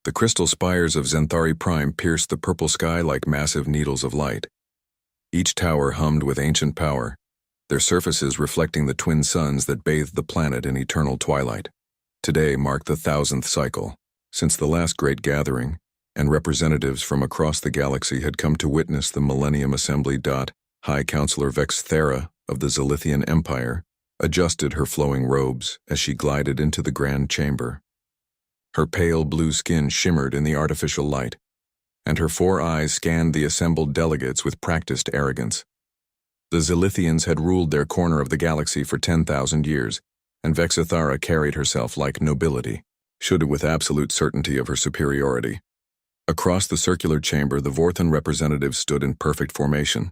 The crystal spires of Xanthari Prime pierced the purple sky like massive needles of light. Each tower hummed with ancient power, their surfaces reflecting the twin suns that bathed the planet in eternal twilight. Today marked the 1000th cycle, since the last great gathering, and representatives from across the galaxy had come to witness the Millennium Assembly. High Counselor Vexthera of the Zilithian Empire adjusted her flowing robes as she glided into the grand chamber. Her pale blue skin shimmered in the artificial light, and her 4 eyes scanned the assembled delegates with practiced arrogance. The Zilithians had ruled their corner of the galaxy for 10,000 years, and Vexthera carried herself like nobility, showed with absolute certainty of her superiority. Across the circular chamber, the Vorthan representatives stood in perfect formation.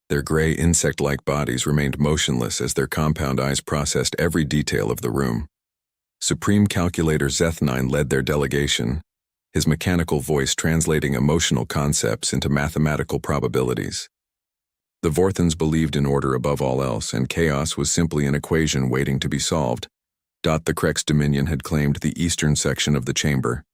Their gray insect-like bodies remained motionless as their compound eyes processed every detail of the room. Supreme Calculator Zeth9 led their delegation, his mechanical voice translating emotional concepts into mathematical probabilities. The Vorthans believed in order above all else, and chaos was simply an equation waiting to be solved. The Krex Dominion had claimed the eastern section of the chamber.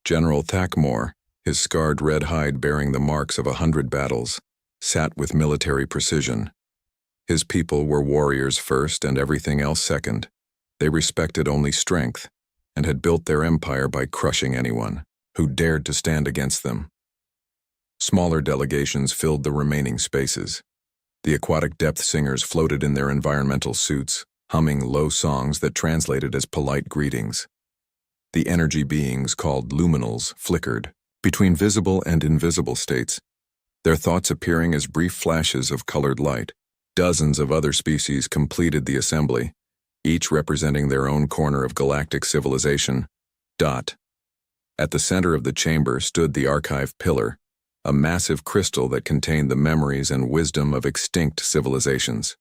General Thakmor, his scarred red hide bearing the marks of 100 battles, sat with military precision. His people were warriors first and everything else second. They respected only strength, and had built their empire by crushing anyone who dared to stand against them. Smaller delegations filled the remaining spaces. The aquatic depth singers floated in their environmental suits, humming low songs that translated as polite greetings. The energy beings called luminals flickered between visible and invisible states, their thoughts appearing as brief flashes of colored light. Dozens of other species completed the assembly, each representing their own corner of galactic civilization. At the center of the chamber stood the archive pillar, a massive crystal that contained the memories and wisdom of extinct civilizations.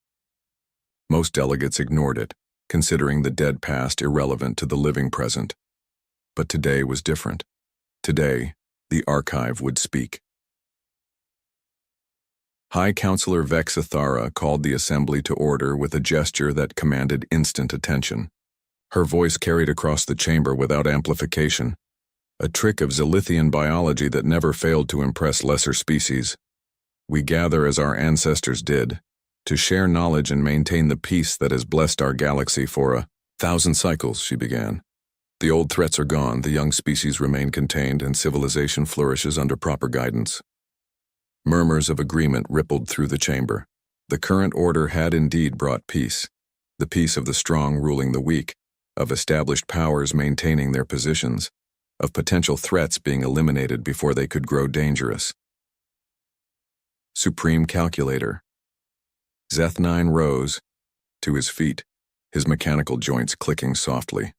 Most delegates ignored it, considering the dead past irrelevant to the living present. But today was different. Today, the archive would speak. High Counselor Vexthera called the assembly to order with a gesture that commanded instant attention. Her voice carried across the chamber without amplification, a trick of Zilithian biology that never failed to impress lesser species. We gather as our ancestors did, to share knowledge and maintain the peace that has blessed our galaxy for 1,000 cycles, she began. The old threats are gone, the young species remain contained, and civilization flourishes under proper guidance. Murmurs of agreement rippled through the chamber. The current order had indeed brought peace, the peace of the strong ruling the weak, of established powers maintaining their positions, of potential threats being eliminated before they could grow dangerous. Supreme Calculator. Zeth9 rose to his feet, his mechanical joints clicking softly.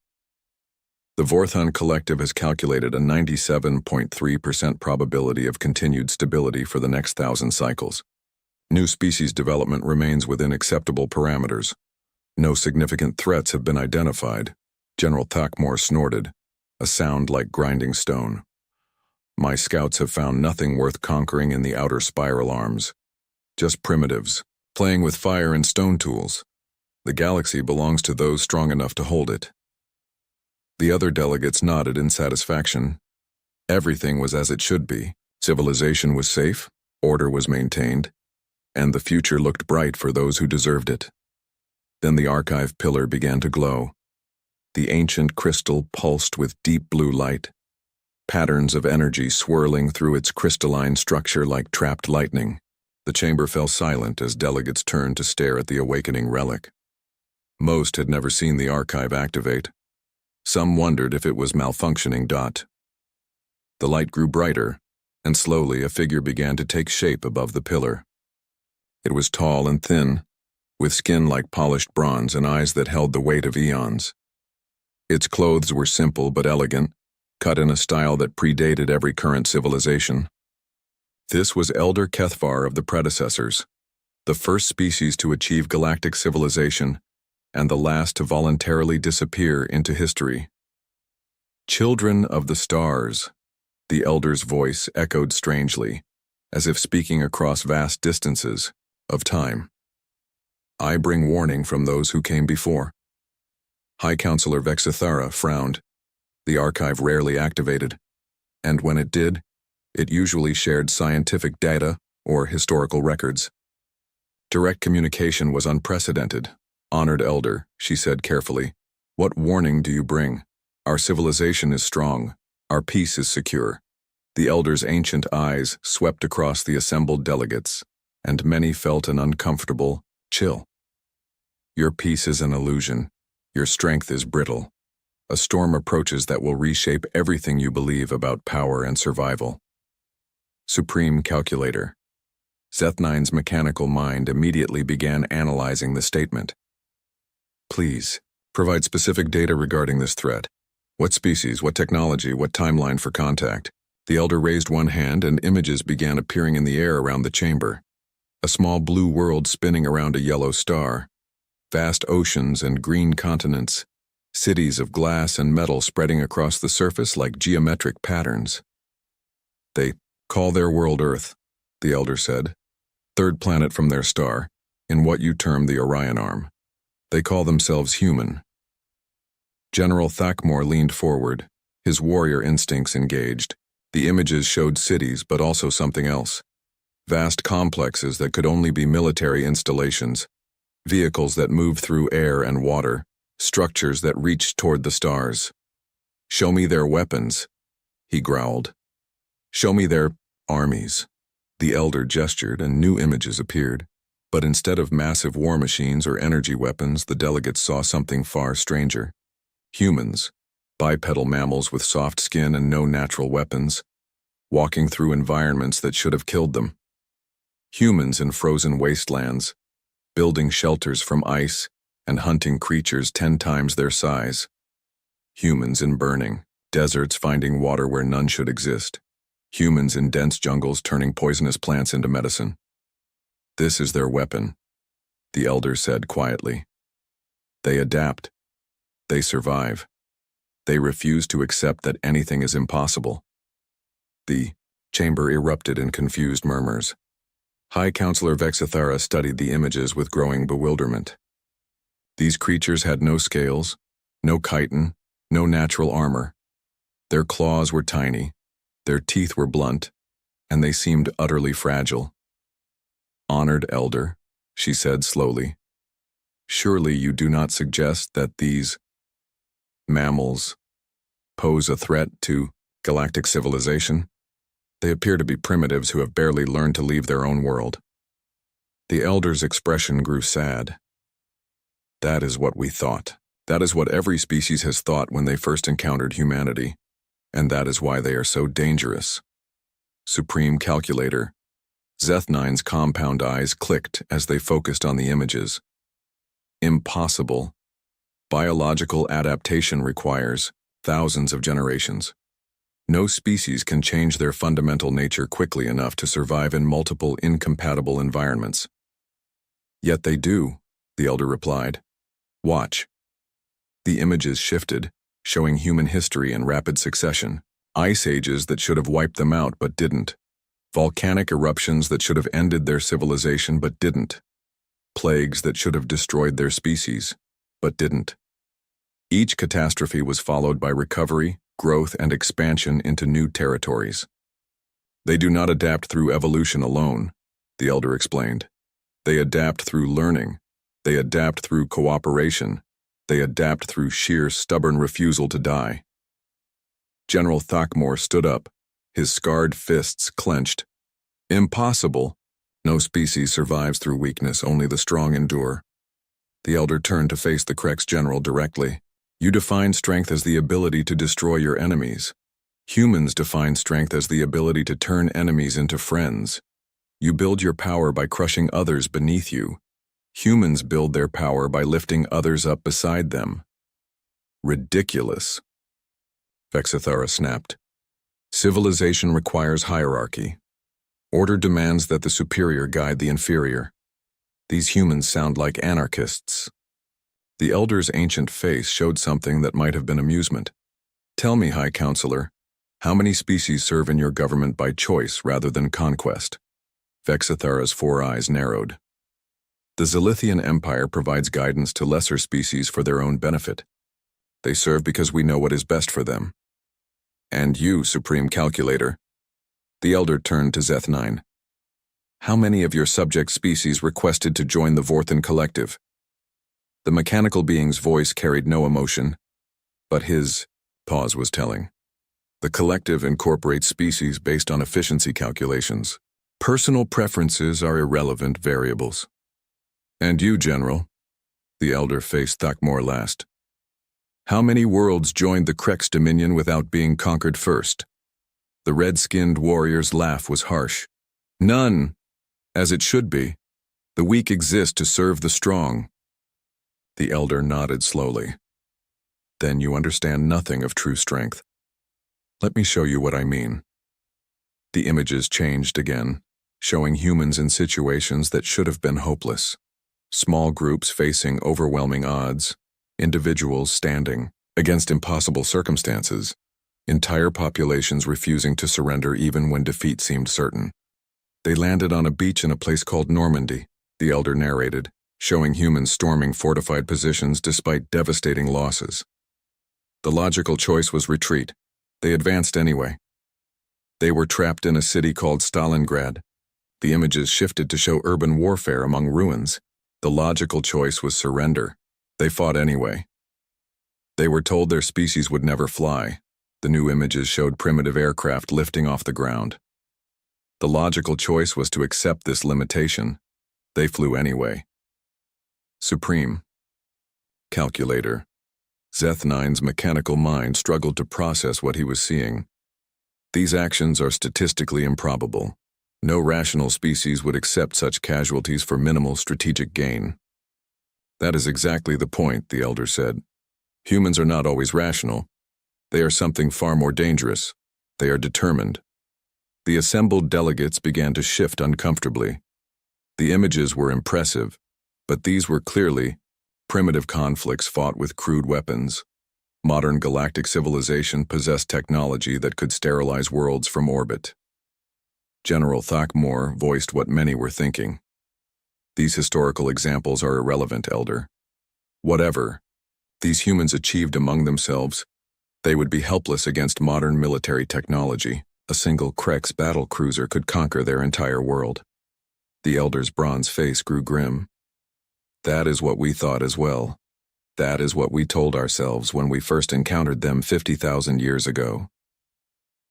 The Vorthon Collective has calculated a 97.3% probability of continued stability for the next 1,000 cycles. New species development remains within acceptable parameters. No significant threats have been identified. General Thakmor snorted, a sound like grinding stone. My scouts have found nothing worth conquering in the outer spiral arms. Just primitives, playing with fire and stone tools. The galaxy belongs to those strong enough to hold it. The other delegates nodded in satisfaction. Everything was as it should be. Civilization was safe, order was maintained, and the future looked bright for those who deserved it. Then the archive pillar began to glow. The ancient crystal pulsed with deep blue light, patterns of energy swirling through its crystalline structure like trapped lightning. The chamber fell silent as delegates turned to stare at the awakening relic. Most had never seen the archive activate. Some wondered if it was malfunctioning. The light grew brighter, and slowly a figure began to take shape above the pillar. It was tall and thin, with skin like polished bronze and eyes that held the weight of eons. Its clothes were simple but elegant, cut in a style that predated every current civilization. This was Elder Kethvar of the predecessors, the first species to achieve galactic civilization, and the last to voluntarily disappear into history. Children of the stars, the elder's voice echoed strangely, as if speaking across vast distances of time. I bring warning from those who came before. High Counselor Vexthera frowned. The archive rarely activated, and when it did, it usually shared scientific data or historical records. Direct communication was unprecedented. "Honored elder," she said carefully, "what warning do you bring? Our civilization is strong. Our peace is secure." The elder's ancient eyes swept across the assembled delegates, and many felt an uncomfortable chill. "Your peace is an illusion. Your strength is brittle. A storm approaches that will reshape everything you believe about power and survival." Supreme Calculator. Zeth9's mechanical mind immediately began analyzing the statement. "Please, provide specific data regarding this threat. What species, what technology, what timeline for contact?" The elder raised one hand and images began appearing in the air around the chamber. A small blue world spinning around a yellow star. Vast oceans and green continents. Cities of glass and metal spreading across the surface like geometric patterns. "They call their world Earth," the elder said. "Third planet from their star, in what you term the Orion Arm. They call themselves human." General Thakmore leaned forward, his warrior instincts engaged. The images showed cities, but also something else. Vast complexes that could only be military installations, vehicles that moved through air and water, structures that reached toward the stars. "Show me their weapons," he growled. "Show me their armies." The elder gestured and new images appeared, but instead of massive war machines or energy weapons, the delegates saw something far stranger. Humans, bipedal mammals with soft skin and no natural weapons, walking through environments that should have killed them. Humans in frozen wastelands, building shelters from ice and hunting creatures 10 times their size. Humans in burning deserts finding water where none should exist. Humans in dense jungles turning poisonous plants into medicine. "This is their weapon," the elder said quietly. "They adapt. They survive. They refuse to accept that anything is impossible." The chamber erupted in confused murmurs. High Counselor Vexithara studied the images with growing bewilderment. These creatures had no scales, no chitin, no natural armor. Their claws were tiny, their teeth were blunt, and they seemed utterly fragile. "Honored elder," she said slowly, "surely you do not suggest that these mammals pose a threat to galactic civilization? They appear to be primitives who have barely learned to leave their own world." The elder's expression grew sad. "That is what we thought. That is what every species has thought when they first encountered humanity, and that is why they are so dangerous." Supreme Calculator. Zeth9's compound eyes clicked as they focused on the images. "Impossible. Biological adaptation requires thousands of generations. No species can change their fundamental nature quickly enough to survive in multiple incompatible environments." "Yet they do," the elder replied. "Watch." The images shifted, showing human history in rapid succession. Ice ages that should have wiped them out but didn't. Volcanic eruptions that should have ended their civilization but didn't. Plagues that should have destroyed their species but didn't. Each catastrophe was followed by recovery, growth, and expansion into new territories. "They do not adapt through evolution alone," the elder explained. "They adapt through learning. They adapt through cooperation. They adapt through sheer stubborn refusal to die." General Thakmore stood up, his scarred fists clenched. "Impossible. No species survives through weakness, only the strong endure." The elder turned to face the Krex general directly. "You define strength as the ability to destroy your enemies. Humans define strength as the ability to turn enemies into friends. You build your power by crushing others beneath you. Humans build their power by lifting others up beside them." "Ridiculous," Vexithara snapped. "Civilization requires hierarchy. Order demands that the superior guide the inferior. These humans sound like anarchists." The elder's ancient face showed something that might have been amusement. "Tell me, High Counselor, how many species serve in your government by choice rather than conquest?" Vexithara's 4 eyes narrowed. "The Zilithian Empire provides guidance to lesser species for their own benefit. They serve because we know what is best for them. And you, Supreme Calculator. The Elder turned to Zeth-9. How many of your subject species requested to join the Vorthan Collective? The mechanical being's voice carried no emotion, but his pause was telling. The collective incorporates species based on efficiency calculations. Personal preferences are irrelevant variables. And you, General? The Elder faced Thakmor last. How many worlds joined the Krex Dominion without being conquered first? The red-skinned warrior's laugh was harsh. None, as it should be. The weak exist to serve the strong. The Elder nodded slowly. Then you understand nothing of true strength. Let me show you what I mean. The images changed again, showing humans in situations that should have been hopeless. Small groups facing overwhelming odds, individuals standing against impossible circumstances, entire populations refusing to surrender even when defeat seemed certain. They landed on a beach in a place called Normandy, the Elder narrated, showing humans storming fortified positions despite devastating losses. The logical choice was retreat. They advanced anyway. They were trapped in a city called Stalingrad. The images shifted to show urban warfare among ruins. The logical choice was surrender. They fought anyway. They were told their species would never fly. The new images showed primitive aircraft lifting off the ground. The logical choice was to accept this limitation. They flew anyway. Supreme Calculator. Zeth-9's mechanical mind struggled to process what he was seeing. These actions are statistically improbable. No rational species would accept such casualties for minimal strategic gain. That is exactly the point, the Elder said. Humans are not always rational. They are something far more dangerous. They are determined. The assembled delegates began to shift uncomfortably. The images were impressive, but these were clearly primitive conflicts fought with crude weapons. Modern galactic civilization possessed technology that could sterilize worlds from orbit. General Thakmor voiced what many were thinking. These historical examples are irrelevant, Elder. Whatever these humans achieved among themselves, they would be helpless against modern military technology. A single Krex battle cruiser could conquer their entire world. The Elder's bronze face grew grim. That is what we thought as well. That is what we told ourselves when we first encountered them 50,000 years ago.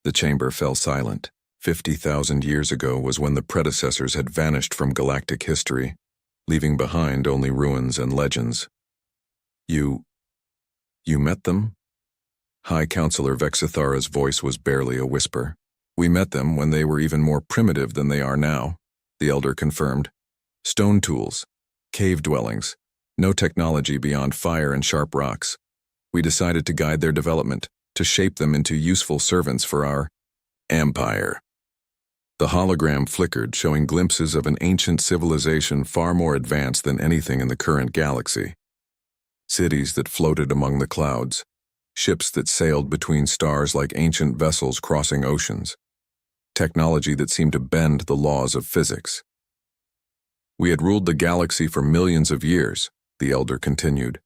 The chamber fell silent. 50,000 years ago was when the predecessors had vanished from galactic history, leaving behind only ruins and legends. You met them? High Counselor Vexithara's voice was barely a whisper. We met them when they were even more primitive than they are now, the Elder confirmed. Stone tools, cave dwellings, no technology beyond fire and sharp rocks. We decided to guide their development, to shape them into useful servants for our empire. The hologram flickered, showing glimpses of an ancient civilization far more advanced than anything in the current galaxy. Cities that floated among the clouds, ships that sailed between stars like ancient vessels crossing oceans, technology that seemed to bend the laws of physics. We had ruled the galaxy for millions of years, the Elder continued.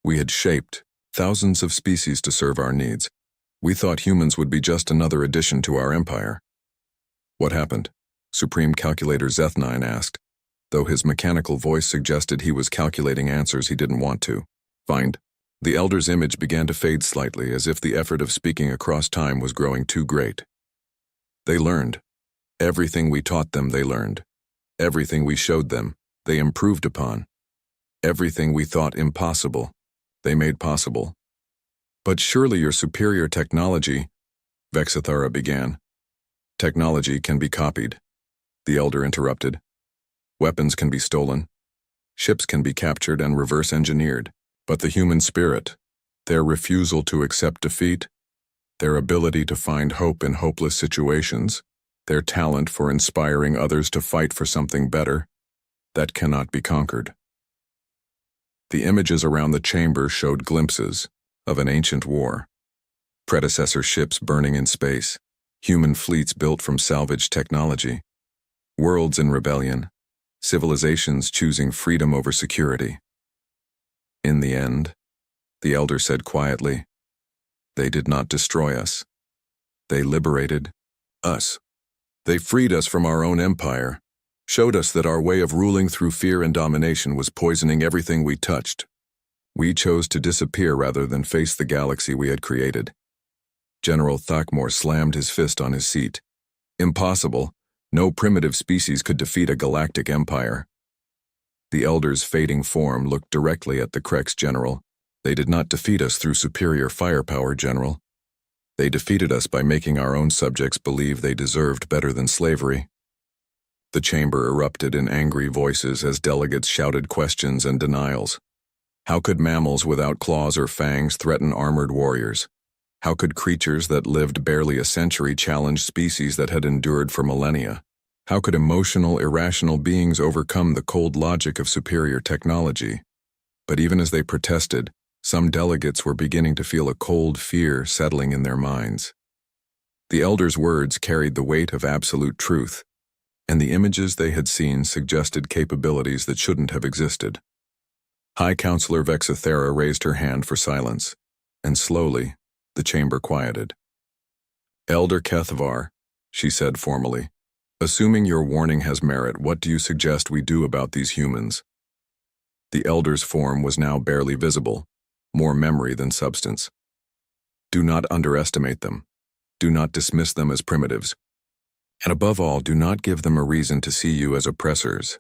We had shaped thousands of species to serve our needs. We thought humans would be just another addition to our empire. What happened? Supreme Calculator Zeth-9 asked, though his mechanical voice suggested he was calculating answers he didn't want to. Find. The Elder's image began to fade slightly, as if the effort of speaking across time was growing too great. They learned. Everything we taught them, they learned. Everything we showed them, they improved upon. Everything we thought impossible, they made possible. But surely your superior technology, Vexithara began. Technology can be copied, the Elder interrupted. Weapons can be stolen. Ships can be captured and reverse engineered. But the human spirit, their refusal to accept defeat, their ability to find hope in hopeless situations, their talent for inspiring others to fight for something better, that cannot be conquered. The images around the chamber showed glimpses of an ancient war. Predecessor ships burning in space, human fleets built from salvaged technology, worlds in rebellion, civilizations choosing freedom over security. In the end, The elder said quietly. They did not destroy us. They liberated us. They freed us from our own empire, showed us that our way of ruling through fear and domination was poisoning everything we touched. We chose to disappear rather than face the galaxy we had created. General Thakmor slammed his fist on his seat. Impossible. No primitive species could defeat a galactic empire. The elder's fading form looked directly at the Krex general. They did not defeat us through superior firepower, General. They defeated us by making our own subjects believe they deserved better than slavery. The chamber erupted in angry voices as delegates shouted questions and denials. How could mammals without claws or fangs threaten armored warriors? How could creatures that lived barely a century challenge species that had endured for millennia? How could emotional, irrational beings overcome the cold logic of superior technology? But even as they protested, some delegates were beginning to feel a cold fear settling in their minds. The elders' words carried the weight of absolute truth, and the images they had seen suggested capabilities that shouldn't have existed. High Counselor Vexithera raised her hand for silence, and slowly, the chamber quieted. Elder Kethvar, she said formally, assuming your warning has merit, what do you suggest we do about these humans? The elder's form was now barely visible, more memory than substance. Do not underestimate them. Do not dismiss them as primitives. And above all, do not give them a reason to see you as oppressors.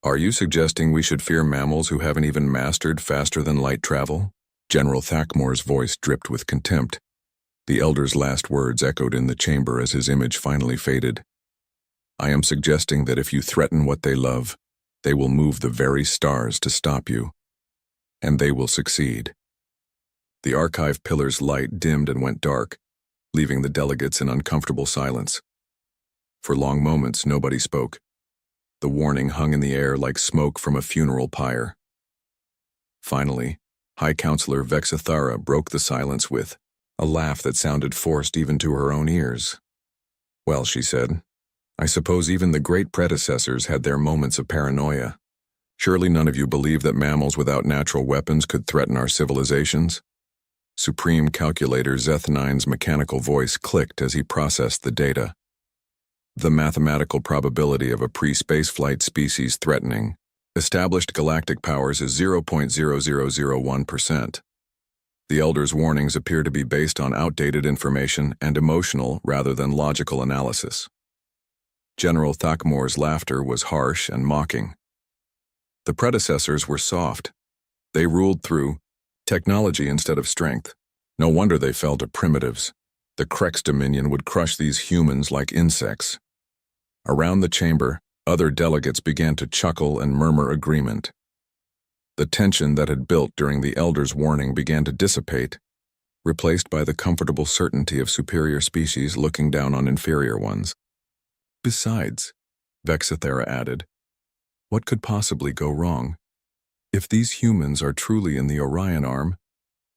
Are you suggesting we should fear mammals who haven't even mastered faster-than-light travel? General Thakmor's voice dripped with contempt. The elder's last words echoed in the chamber as his image finally faded. I am suggesting that if you threaten what they love, they will move the very stars to stop you. And they will succeed. The archive pillar's light dimmed and went dark, leaving the delegates in uncomfortable silence. For long moments, nobody spoke. The warning hung in the air like smoke from a funeral pyre. Finally, High Counselor Vexithara broke the silence with a laugh that sounded forced even to her own ears. Well, she said, I suppose even the great predecessors had their moments of paranoia. Surely none of you believe that mammals without natural weapons could threaten our civilizations? Supreme Calculator Zeth9's mechanical voice clicked as he processed the data. The mathematical probability of a pre-spaceflight species threatening established galactic powers is 0.0001%. The elder's warnings appear to be based on outdated information and emotional rather than logical analysis. General Thakmor's laughter was harsh and mocking. The predecessors were soft. They ruled through technology instead of strength. No wonder they fell to primitives. The Krex Dominion would crush these humans like insects. Around the chamber, other delegates began to chuckle and murmur agreement. The tension that had built during the elder's warning began to dissipate, replaced by the comfortable certainty of superior species looking down on inferior ones. Besides, Vexithera added, what could possibly go wrong? If these humans are truly in the Orion Arm,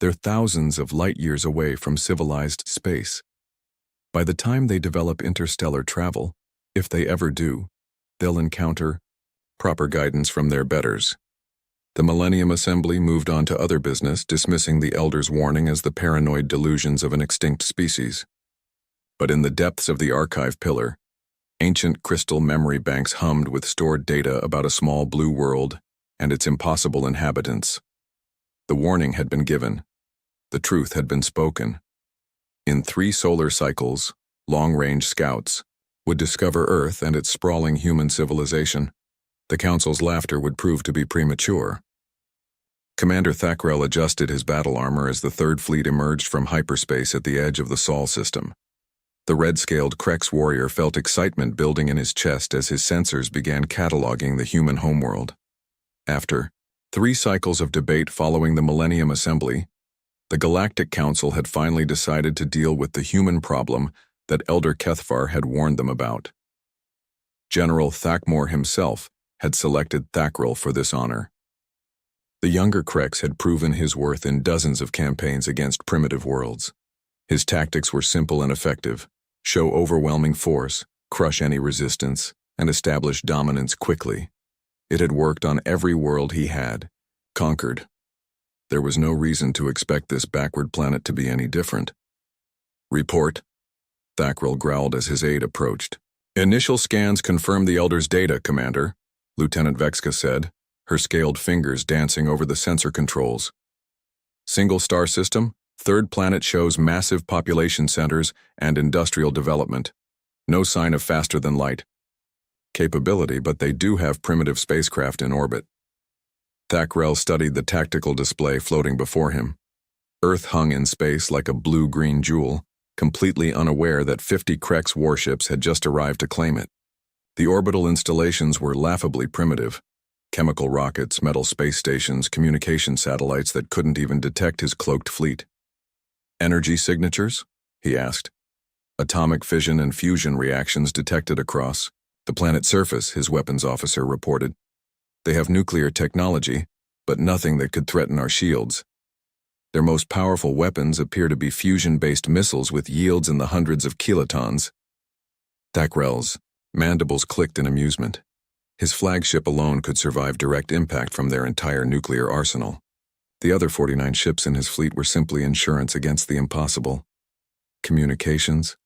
they're thousands of light-years away from civilized space. By the time they develop interstellar travel, if they ever do, they'll encounter proper guidance from their betters. The Millennium Assembly moved on to other business, dismissing the elder's warning as the paranoid delusions of an extinct species. But in the depths of the archive pillar, ancient crystal memory banks hummed with stored data about a small blue world and its impossible inhabitants. The warning had been given. The truth had been spoken. In 3 solar cycles, long-range scouts would discover Earth and its sprawling human civilization. The Council's laughter would prove to be premature. Commander Thackrell adjusted his battle armor as the Third Fleet emerged from hyperspace at the edge of the Sol system. The red-scaled Krex warrior felt excitement building in his chest as his sensors began cataloging the human homeworld. After 3 cycles of debate following the Millennium Assembly, the Galactic Council had finally decided to deal with the human problem that Elder Kethvar had warned them about. General Thakmor himself had selected Thackrell for this honor. The younger Krex had proven his worth in dozens of campaigns against primitive worlds. His tactics were simple and effective: show overwhelming force, crush any resistance, and establish dominance quickly. It had worked on every world he had conquered. There was no reason to expect this backward planet to be any different. "Report," Thackrell growled as his aide approached. "Initial scans confirm the Elder's data, Commander," Lieutenant Vexka said, her scaled fingers dancing over the sensor controls. "Single star system, third planet shows massive population centers and industrial development. No sign of faster than light capability, but they do have primitive spacecraft in orbit." Thackrell studied the tactical display floating before him. Earth hung in space like a blue-green jewel, completely unaware that 50 Krex warships had just arrived to claim it. The orbital installations were laughably primitive. Chemical rockets, metal space stations, communication satellites that couldn't even detect his cloaked fleet. "Energy signatures?" he asked. "Atomic fission and fusion reactions detected across the planet's surface," his weapons officer reported. "They have nuclear technology, but nothing that could threaten our shields. Their most powerful weapons appear to be fusion-based missiles with yields in the hundreds of kilotons." Thackrell's mandibles clicked in amusement. His flagship alone could survive direct impact from their entire nuclear arsenal. The other 49 ships in his fleet were simply insurance against the impossible. "Communications?"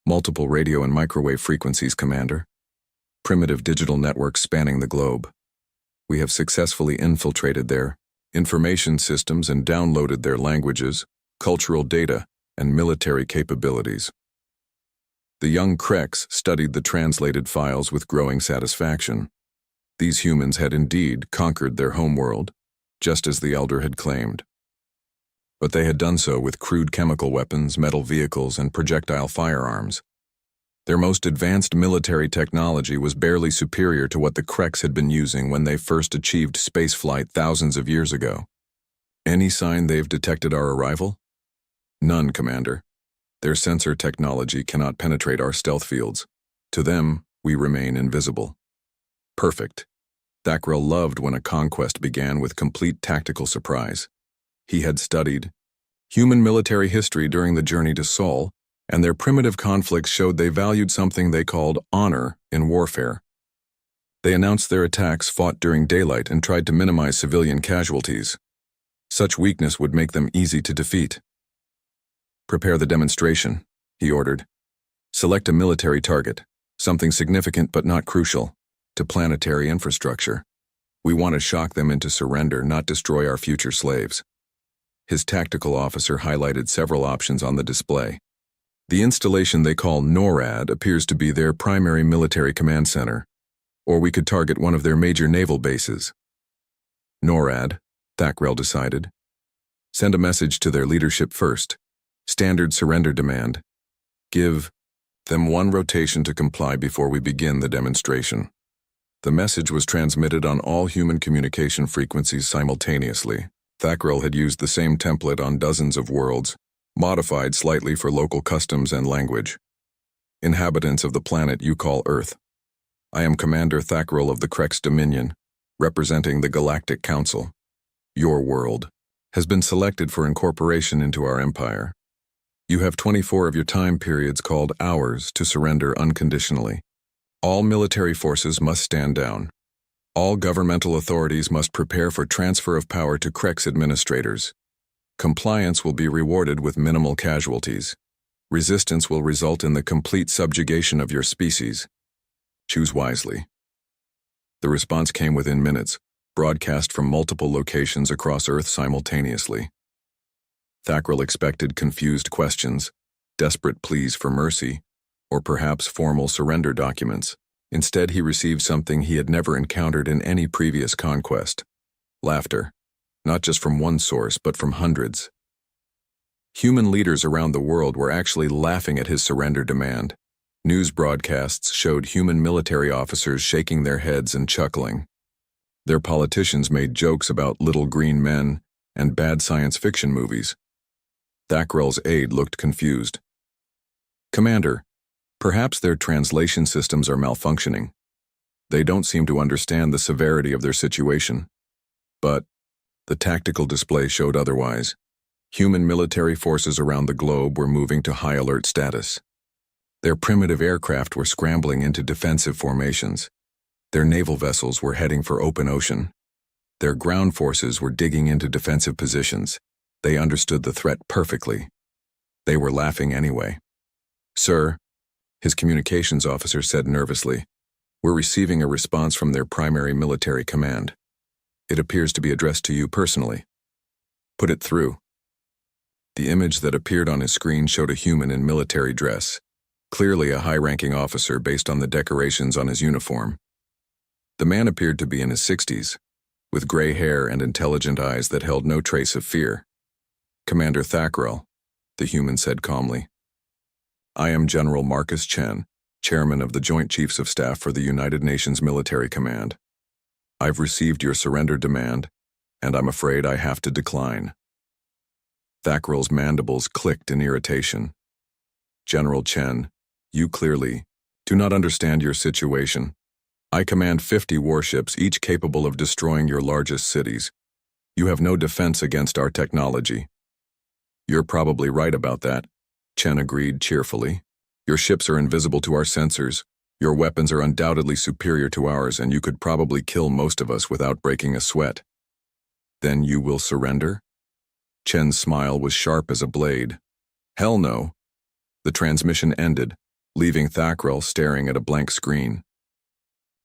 "Multiple radio and microwave frequencies, Commander. Primitive digital networks spanning the globe. We have successfully infiltrated their information systems and downloaded their languages, cultural data, and military capabilities." The young Krex studied the translated files with growing satisfaction. These humans had indeed conquered their homeworld, just as the Elder had claimed. But they had done so with crude chemical weapons, metal vehicles, and projectile firearms. Their most advanced military technology was barely superior to what the Krex had been using when they first achieved spaceflight thousands of years ago. "Any sign they've detected our arrival?" "None, Commander. Their sensor technology cannot penetrate our stealth fields. To them, we remain invisible." Perfect. Thackrell loved when a conquest began with complete tactical surprise. He had studied human military history during the journey to Sol, and their primitive conflicts showed they valued something they called honor in warfare. They announced their attacks fought during daylight and tried to minimize civilian casualties. Such weakness would make them easy to defeat. "Prepare the demonstration," he ordered. "Select a military target, something significant but not crucial, to planetary infrastructure. We want to shock them into surrender, not destroy our future slaves." His tactical officer highlighted several options on the display. "The installation they call NORAD appears to be their primary military command center, or we could target one of their major naval bases." "NORAD," Thackrell decided. "Send a message to their leadership first. Standard surrender demand. Give them one rotation to comply before we begin the demonstration." The message was transmitted on all human communication frequencies simultaneously. Thackrell had used the same template on dozens of worlds, modified slightly for local customs and language. "Inhabitants of the planet you call Earth. I am Commander Thackrell of the Krex Dominion, representing the Galactic Council. Your world has been selected for incorporation into our empire. You have 24 of your time periods called hours to surrender unconditionally. All military forces must stand down. All governmental authorities must prepare for transfer of power to Krex administrators. Compliance will be rewarded with minimal casualties. Resistance will result in the complete subjugation of your species. Choose wisely." The response came within minutes, broadcast from multiple locations across Earth simultaneously. Thackrell expected confused questions, desperate pleas for mercy, or perhaps formal surrender documents. Instead, he received something he had never encountered in any previous conquest: laughter, not just from one source, but from hundreds. Human leaders around the world were actually laughing at his surrender demand. News broadcasts showed human military officers shaking their heads and chuckling. Their politicians made jokes about little green men and bad science fiction movies. Thackrell's aide looked confused. "Commander, perhaps their translation systems are malfunctioning. They don't seem to understand the severity of their situation." But the tactical display showed otherwise. Human military forces around the globe were moving to high alert status. Their primitive aircraft were scrambling into defensive formations. Their naval vessels were heading for open ocean. Their ground forces were digging into defensive positions. They understood the threat perfectly. They were laughing anyway. "Sir," his communications officer said nervously, "we're receiving a response from their primary military command. It appears to be addressed to you personally. Put it through." The image that appeared on his screen showed a human in military dress, clearly a high-ranking officer based on the decorations on his uniform. The man appeared to be in his 60s, with gray hair and intelligent eyes that held no trace of fear. "Commander Thackrell," the human said calmly. "I am General Marcus Chen, Chairman of the Joint Chiefs of Staff for the United Nations Military Command. I've received your surrender demand, and I'm afraid I have to decline." Thackrell's mandibles clicked in irritation. "General Chen, you clearly do not understand your situation. I command 50 warships, each capable of destroying your largest cities. You have no defense against our technology." "You're probably right about that," Chen agreed cheerfully. "Your ships are invisible to our sensors. Your weapons are undoubtedly superior to ours, and you could probably kill most of us without breaking a sweat." "Then you will surrender?" Chen's smile was sharp as a blade. "Hell no." The transmission ended, leaving Thackrell staring at a blank screen.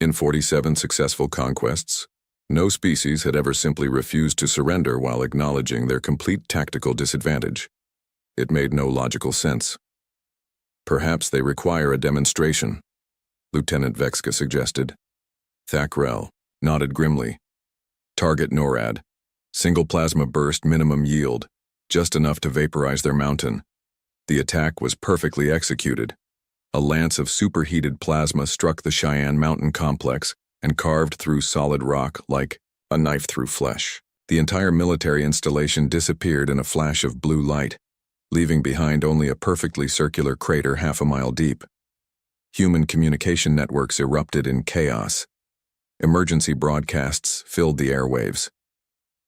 In 47 successful conquests, no species had ever simply refused to surrender while acknowledging their complete tactical disadvantage. It made no logical sense. "Perhaps they require a demonstration," Lieutenant Vexka suggested. Thackrell nodded grimly. "Target NORAD. Single plasma burst minimum yield, just enough to vaporize their mountain." The attack was perfectly executed. A lance of superheated plasma struck the Cheyenne Mountain complex and carved through solid rock like a knife through flesh. The entire military installation disappeared in a flash of blue light, leaving behind only a perfectly circular crater half a mile deep. Human communication networks erupted in chaos. Emergency broadcasts filled the airwaves.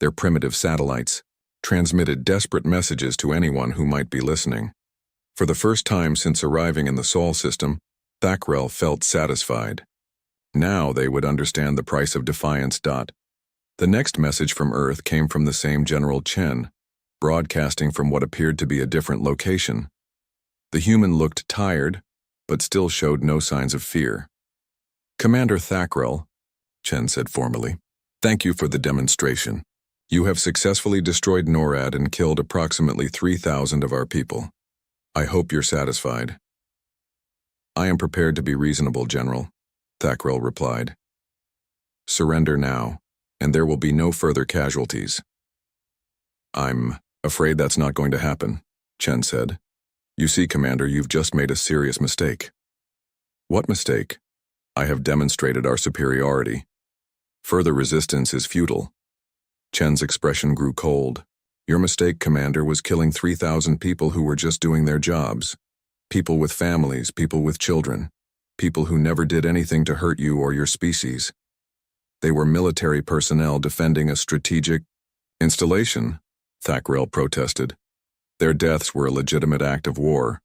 Their primitive satellites transmitted desperate messages to anyone who might be listening. For the first time since arriving in the Sol system, Thackrell felt satisfied. Now they would understand the price of defiance. The next message from Earth came from the same General Chen, broadcasting from what appeared to be a different location. The human looked tired, but still showed no signs of fear. "Commander Thackrell," Chen said formally, "thank you for the demonstration. You have successfully destroyed NORAD and killed approximately 3,000 of our people. I hope you're satisfied." "I am prepared to be reasonable, General," Thackrell replied. "Surrender now, and there will be no further casualties." "I'm afraid that's not going to happen," Chen said. "You see, Commander, you've just made a serious mistake." "What mistake?" "I have demonstrated our superiority. Further resistance is futile." Chen's expression grew cold. "Your mistake, Commander, was killing 3,000 people who were just doing their jobs. People with families, people with children, people who never did anything to hurt you or your species. They were military personnel defending a strategic installation," Thackrell protested. "Their deaths were a legitimate act of war."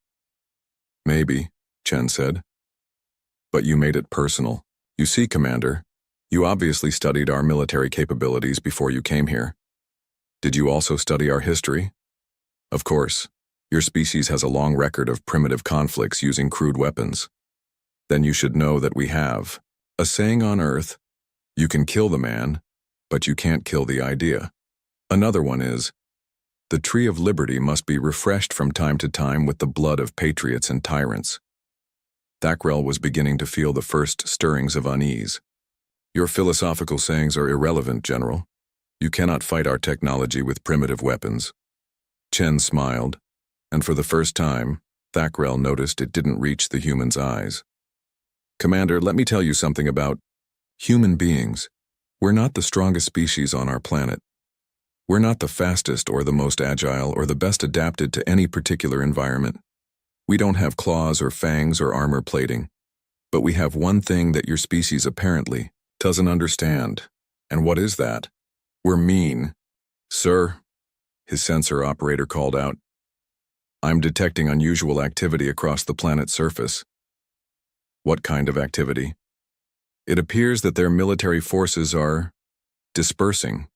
"Maybe," Chen said. "But you made it personal. You see, Commander, you obviously studied our military capabilities before you came here. Did you also study our history? Of course, your species has a long record of primitive conflicts using crude weapons. Then you should know that we have a saying on Earth: you can kill the man, but you can't kill the idea. Another one is, the tree of liberty must be refreshed from time to time with the blood of patriots and tyrants." Thackrell was beginning to feel the first stirrings of unease. "Your philosophical sayings are irrelevant, General. You cannot fight our technology with primitive weapons." Chen smiled, and for the first time, Thackrell noticed it didn't reach the human's eyes. "Commander, let me tell you something about human beings. We're not the strongest species on our planet. We're not the fastest or the most agile or the best adapted to any particular environment. We don't have claws or fangs or armor plating. But we have one thing that your species apparently doesn't understand. And what is that? We're mean." "Sir," his sensor operator called out, "I'm detecting unusual activity across the planet's surface." "What kind of activity?" "It appears that their military forces are dispersing.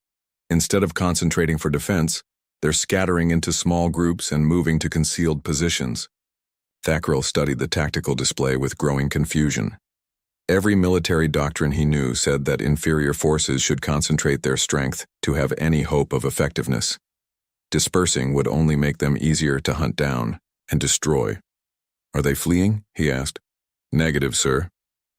Instead of concentrating for defense, they're scattering into small groups and moving to concealed positions. Thackrell studied the tactical display with growing confusion. Every military doctrine he knew said that inferior forces should concentrate their strength to have any hope of effectiveness. Dispersing would only make them easier to hunt down and destroy. "Are they fleeing?" he asked. "Negative, sir.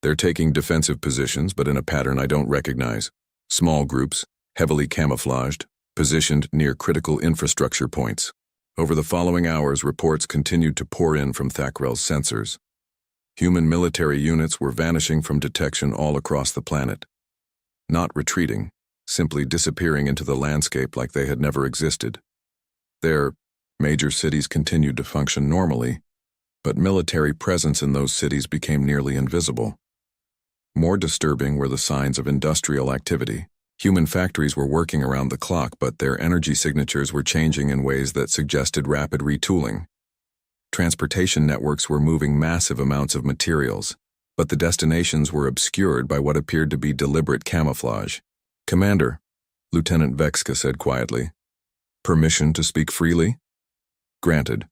They're taking defensive positions, but in a pattern I don't recognize. Small groups, heavily camouflaged, positioned near critical infrastructure points." Over the following hours, reports continued to pour in from Thackrell's sensors. Human military units were vanishing from detection all across the planet. Not retreating, simply disappearing into the landscape like they had never existed. Their major cities continued to function normally, but military presence in those cities became nearly invisible. More disturbing were the signs of industrial activity. Human factories were working around the clock, but their energy signatures were changing in ways that suggested rapid retooling. Transportation networks were moving massive amounts of materials, but the destinations were obscured by what appeared to be deliberate camouflage. "Commander," Lieutenant Vexka said quietly. "Permission to speak freely?" "Granted."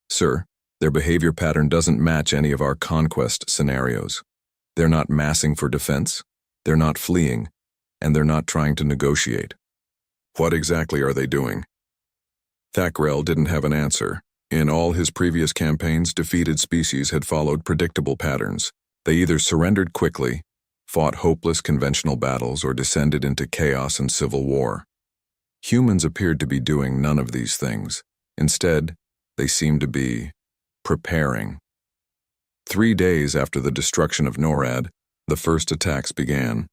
"Sir, their behavior pattern doesn't match any of our conquest scenarios. They're not massing for defense, they're not fleeing, and they're not trying to negotiate." "What exactly are they doing?" Thackrell didn't have an answer. In all his previous campaigns, defeated species had followed predictable patterns. They either surrendered quickly, fought hopeless conventional battles, or descended into chaos and civil war. Humans appeared to be doing none of these things. Instead, they seemed to be preparing. 3 days after the destruction of NORAD, the first attacks began.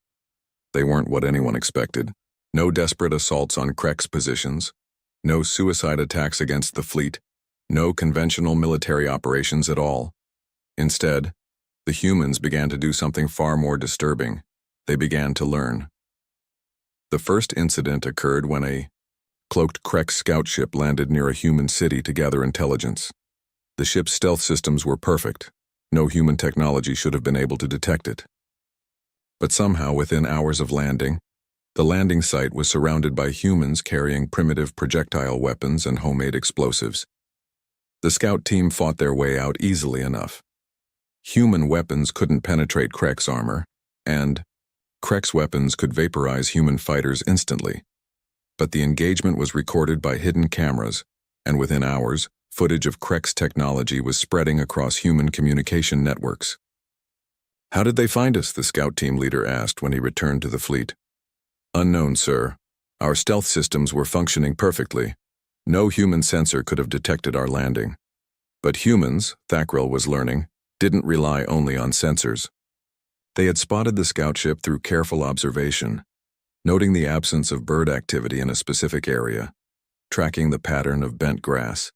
They weren't what anyone expected. No desperate assaults on Krek's positions, no suicide attacks against the fleet, no conventional military operations at all. Instead, the humans began to do something far more disturbing. They began to learn. The first incident occurred when a cloaked Krek scout ship landed near a human city to gather intelligence. The ship's stealth systems were perfect. No human technology should have been able to detect it. But somehow, within hours of landing, the landing site was surrounded by humans carrying primitive projectile weapons and homemade explosives. The scout team fought their way out easily enough. Human weapons couldn't penetrate Krek's armor, and Krek's weapons could vaporize human fighters instantly. But the engagement was recorded by hidden cameras, and within hours, footage of Krek's technology was spreading across human communication networks. "How did they find us?" the scout team leader asked when he returned to the fleet. "Unknown, sir. Our stealth systems were functioning perfectly. No human sensor could have detected our landing. But humans, Thackrell was learning, didn't rely only on sensors. They had spotted the scout ship through careful observation, noting the absence of bird activity in a specific area, tracking the pattern of bent grass,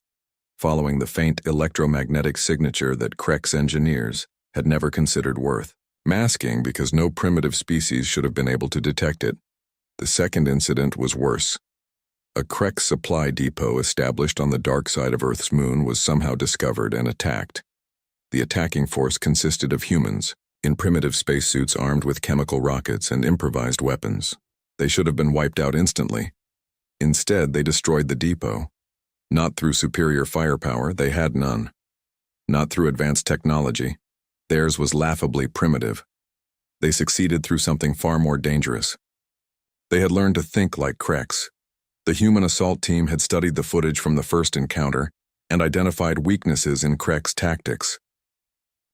following the faint electromagnetic signature that Krek's engineers had never considered worth, masking because no primitive species should have been able to detect it. The second incident was worse. A Krek supply depot established on the dark side of Earth's moon was somehow discovered and attacked. The attacking force consisted of humans, in primitive spacesuits armed with chemical rockets and improvised weapons. They should have been wiped out instantly. Instead, they destroyed the depot. Not through superior firepower, they had none. Not through advanced technology. Theirs was laughably primitive. They succeeded through something far more dangerous. They had learned to think like Kreks. The human assault team had studied the footage from the first encounter and identified weaknesses in Krek's tactics.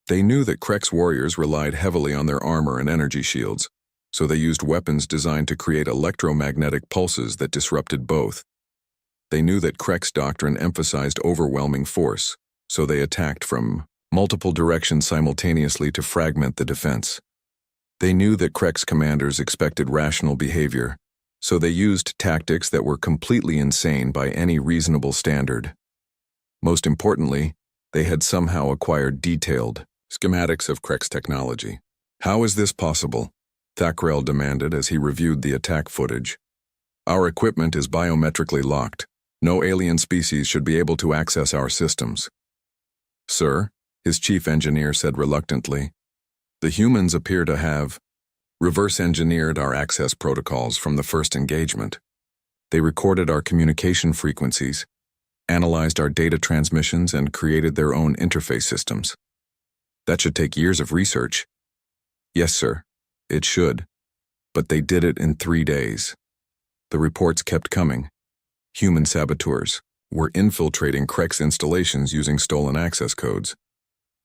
They knew that Krek's warriors relied heavily on their armor and energy shields, so they used weapons designed to create electromagnetic pulses that disrupted both. They knew that Krek's doctrine emphasized overwhelming force, so they attacked from multiple directions simultaneously to fragment the defense. They knew that Krek's commanders expected rational behavior, so they used tactics that were completely insane by any reasonable standard. Most importantly, they had somehow acquired detailed schematics of Krek's technology. "How is this possible?" Thackrell demanded as he reviewed the attack footage. "Our equipment is biometrically locked. No alien species should be able to access our systems." "Sir," his chief engineer said reluctantly, "the humans appear to have reverse-engineered our access protocols from the first engagement. They recorded our communication frequencies, analyzed our data transmissions, and created their own interface systems. That should take years of research. Yes, sir, it should. But they did it in 3 days. The reports kept coming. Human saboteurs were infiltrating CREX installations using stolen access codes.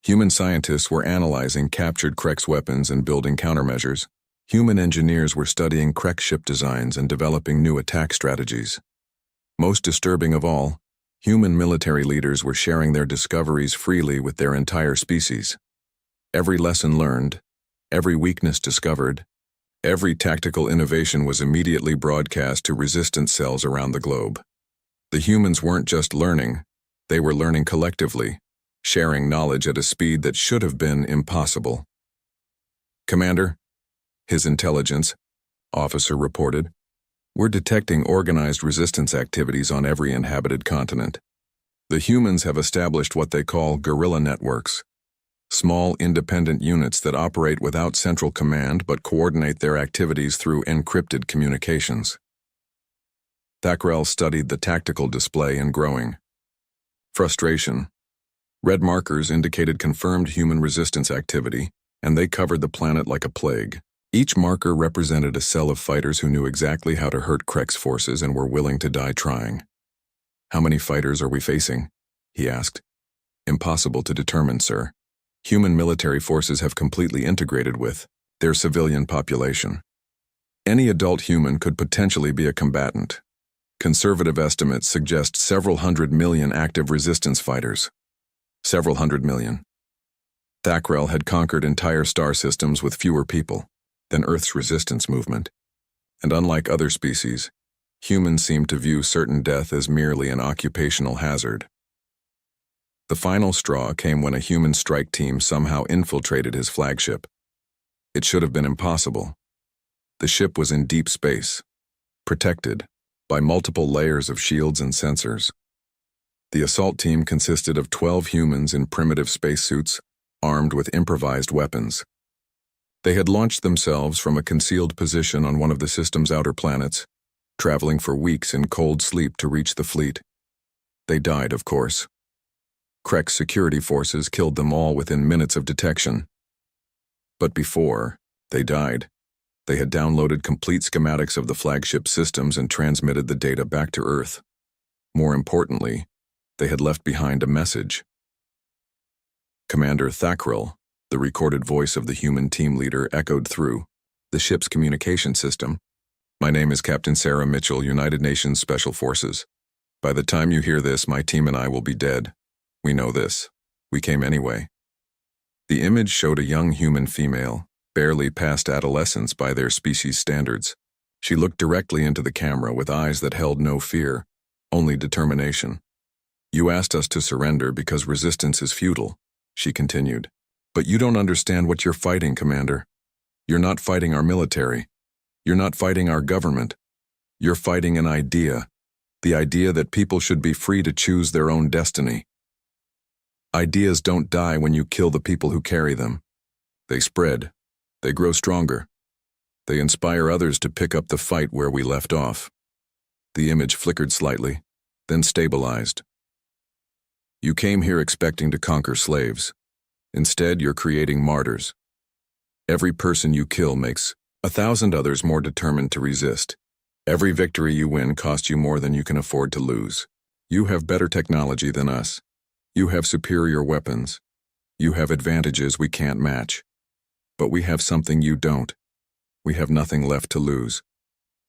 Human scientists were analyzing captured CREX weapons and building countermeasures. Human engineers were studying CREX ship designs and developing new attack strategies. Most disturbing of all, human military leaders were sharing their discoveries freely with their entire species. Every lesson learned, every weakness discovered, every tactical innovation was immediately broadcast to resistance cells around the globe. The humans weren't just learning, they were learning collectively, sharing knowledge at a speed that should have been impossible. Commander, his intelligence officer reported, we're detecting organized resistance activities on every inhabited continent. The humans have established what they call guerrilla networks, small independent units that operate without central command but coordinate their activities through encrypted communications. Thackrell studied the tactical display in growing frustration. Red markers indicated confirmed human resistance activity, and they covered the planet like a plague. Each marker represented a cell of fighters who knew exactly how to hurt CREX forces and were willing to die trying. How many fighters are we facing? He asked. Impossible to determine, sir. Human military forces have completely integrated with their civilian population. Any adult human could potentially be a combatant. Conservative estimates suggest several 100 million active resistance fighters. Several 100 million. Thackrell had conquered entire star systems with fewer people than Earth's resistance movement. And unlike other species, humans seem to view certain death as merely an occupational hazard. The final straw came when a human strike team somehow infiltrated his flagship. It should have been impossible. The ship was in deep space, protected by multiple layers of shields and sensors. The assault team consisted of 12 humans in primitive spacesuits, armed with improvised weapons. They had launched themselves from a concealed position on one of the system's outer planets, traveling for weeks in cold sleep to reach the fleet. They died, of course. CREX security forces killed them all within minutes of detection. But before they died, they had downloaded complete schematics of the flagship systems and transmitted the data back to Earth. More importantly, they had left behind a message. Commander Thackrell, the recorded voice of the human team leader, echoed through the ship's communication system. My name is Captain Sarah Mitchell, United Nations Special Forces. By the time you hear this, my team and I will be dead. We know this. We came anyway. The image showed a young human female, barely past adolescence by their species standards. She looked directly into the camera with eyes that held no fear, only determination. You asked us to surrender because resistance is futile, she continued. But you don't understand what you're fighting, Commander. You're not fighting our military. You're not fighting our government. You're fighting an idea. The idea that people should be free to choose their own destiny. Ideas don't die when you kill the people who carry them. They spread. They grow stronger. They inspire others to pick up the fight where we left off. The image flickered slightly, then stabilized. You came here expecting to conquer slaves. Instead, you're creating martyrs. Every person you kill makes 1,000 others more determined to resist. Every victory you win costs you more than you can afford to lose. You have better technology than us. You have superior weapons. You have advantages we can't match. But we have something you don't. We have nothing left to lose.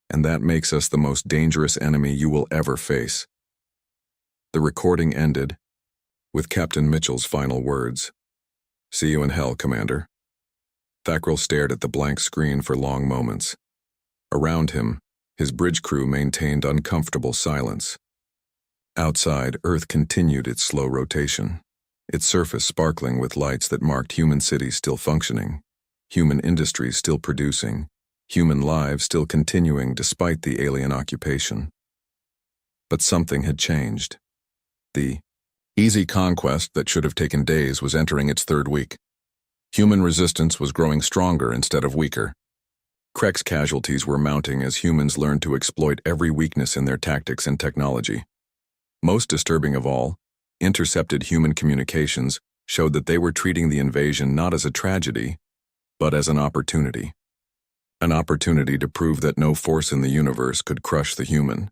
And that makes us the most dangerous enemy you will ever face. The recording ended with Captain Mitchell's final words. See you in hell, Commander. Thackrell stared at the blank screen for long moments. Around him, his bridge crew maintained uncomfortable silence. Outside, Earth continued its slow rotation, its surface sparkling with lights that marked human cities still functioning, human industries still producing, human lives still continuing despite the alien occupation. But something had changed. The easy conquest that should have taken days was entering its third week. Human resistance was growing stronger instead of weaker. Krek's casualties were mounting as humans learned to exploit every weakness in their tactics and technology. Most disturbing of all, intercepted human communications showed that they were treating the invasion not as a tragedy, but as an opportunity. An opportunity to prove that no force in the universe could crush the human.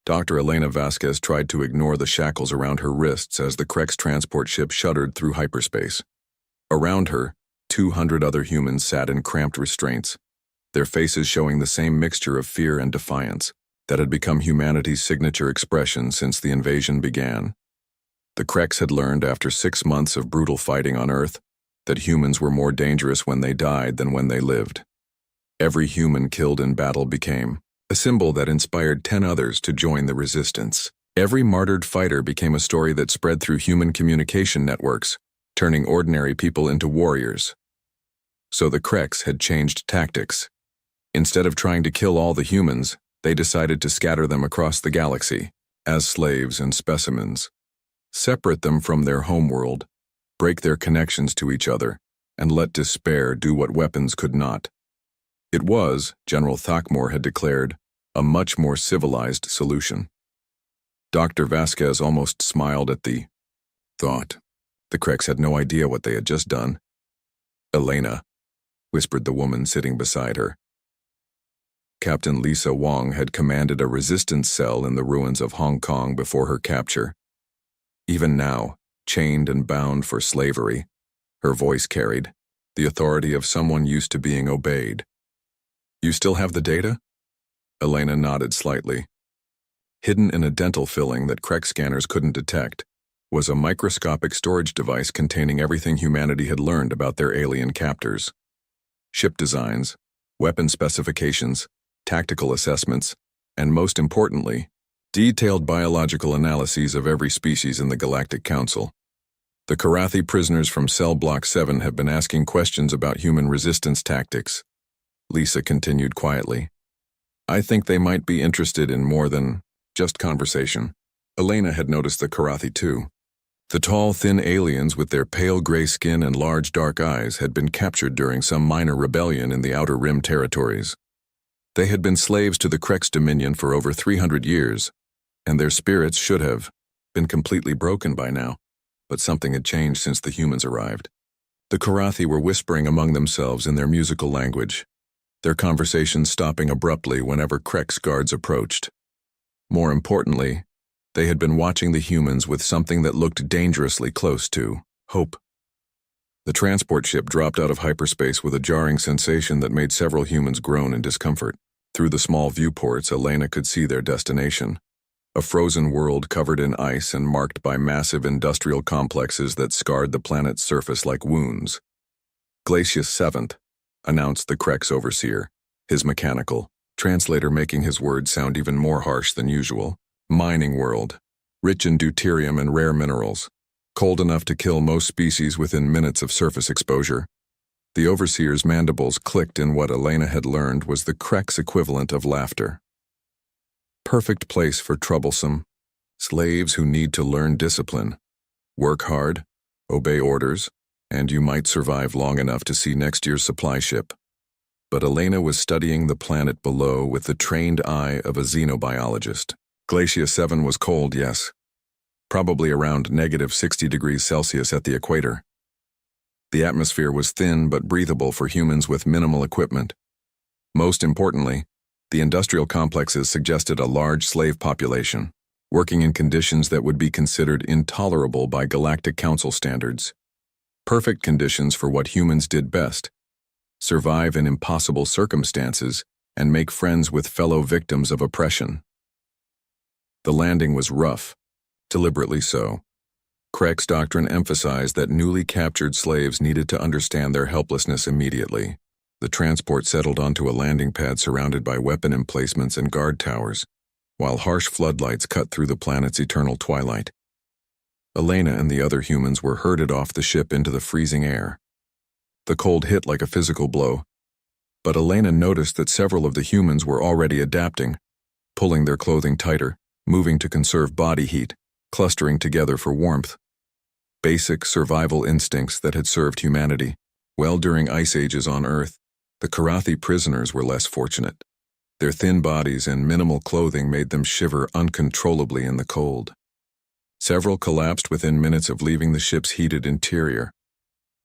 Dr. Elena Vasquez tried to ignore the shackles around her wrists as the Krek's transport ship shuddered through hyperspace. Around her, 200 other humans sat in cramped restraints, their faces showing the same mixture of fear and defiance that had become humanity's signature expression since the invasion began. The Kreks had learned after 6 months of brutal fighting on Earth that humans were more dangerous when they died than when they lived. Every human killed in battle became a symbol that inspired 10 others to join the resistance. Every martyred fighter became a story that spread through human communication networks, turning ordinary people into warriors. So the Kreks had changed tactics. Instead of trying to kill all the humans, they decided to scatter them across the galaxy as slaves and specimens, separate them from their homeworld, break their connections to each other, and let despair do what weapons could not. It was, General Thakmor had declared, a much more civilized solution. Dr. Vasquez almost smiled at the thought. The Kreks had no idea what they had just done. "Elena," whispered the woman sitting beside her. Captain Lisa Wong had commanded a resistance cell in the ruins of Hong Kong before her capture. Even now, chained and bound for slavery, her voice carried the authority of someone used to being obeyed. "You still have the data?" Elena nodded slightly. Hidden in a dental filling that Krek scanners couldn't detect was a microscopic storage device containing everything humanity had learned about their alien captors. Ship designs, weapon specifications, tactical assessments, and most importantly, detailed biological analyses of every species in the Galactic Council. The Karathi prisoners from Cell Block 7 have been asking questions about human resistance tactics. Lisa continued quietly. "I think they might be interested in more than just conversation." Elena had noticed the Karathi too. The tall, thin aliens with their pale gray skin and large dark eyes had been captured during some minor rebellion in the Outer Rim territories. They had been slaves to the Krek's dominion for over 300 years, and their spirits should have been completely broken by now, but something had changed since the humans arrived. The Karathi were whispering among themselves in their musical language, their conversations stopping abruptly whenever Krek's guards approached. More importantly, they had been watching the humans with something that looked dangerously close to hope. The transport ship dropped out of hyperspace with a jarring sensation that made several humans groan in discomfort. Through the small viewports, Elena could see their destination, a frozen world covered in ice and marked by massive industrial complexes that scarred the planet's surface like wounds. Glacius 7th, announced the Krek's overseer, his mechanical translator making his words sound even more harsh than usual. "Mining world, rich in deuterium and rare minerals, cold enough to kill most species within minutes of surface exposure." The overseer's mandibles clicked in what Elena had learned was the Krek's equivalent of laughter. "Perfect place for troublesome slaves who need to learn discipline, work hard, obey orders, and you might survive long enough to see next year's supply ship." But Elena was studying the planet below with the trained eye of a xenobiologist. Glacius 7 was cold, yes. Probably around -60°C at the equator. The atmosphere was thin but breathable for humans with minimal equipment. Most importantly, the industrial complexes suggested a large slave population, working in conditions that would be considered intolerable by Galactic Council standards. Perfect conditions for what humans did best: survive in impossible circumstances and make friends with fellow victims of oppression. The landing was rough, deliberately so. Krek's doctrine emphasized that newly captured slaves needed to understand their helplessness immediately. The transport settled onto a landing pad surrounded by weapon emplacements and guard towers, while harsh floodlights cut through the planet's eternal twilight. Elena and the other humans were herded off the ship into the freezing air. The cold hit like a physical blow, but Elena noticed that several of the humans were already adapting, pulling their clothing tighter, moving to conserve body heat, clustering together for warmth. Basic survival instincts that had served humanity well during ice ages on Earth The Karathi prisoners were less fortunate. Their thin bodies and minimal clothing made them shiver uncontrollably in the cold. Several collapsed within minutes of leaving the ship's heated interior.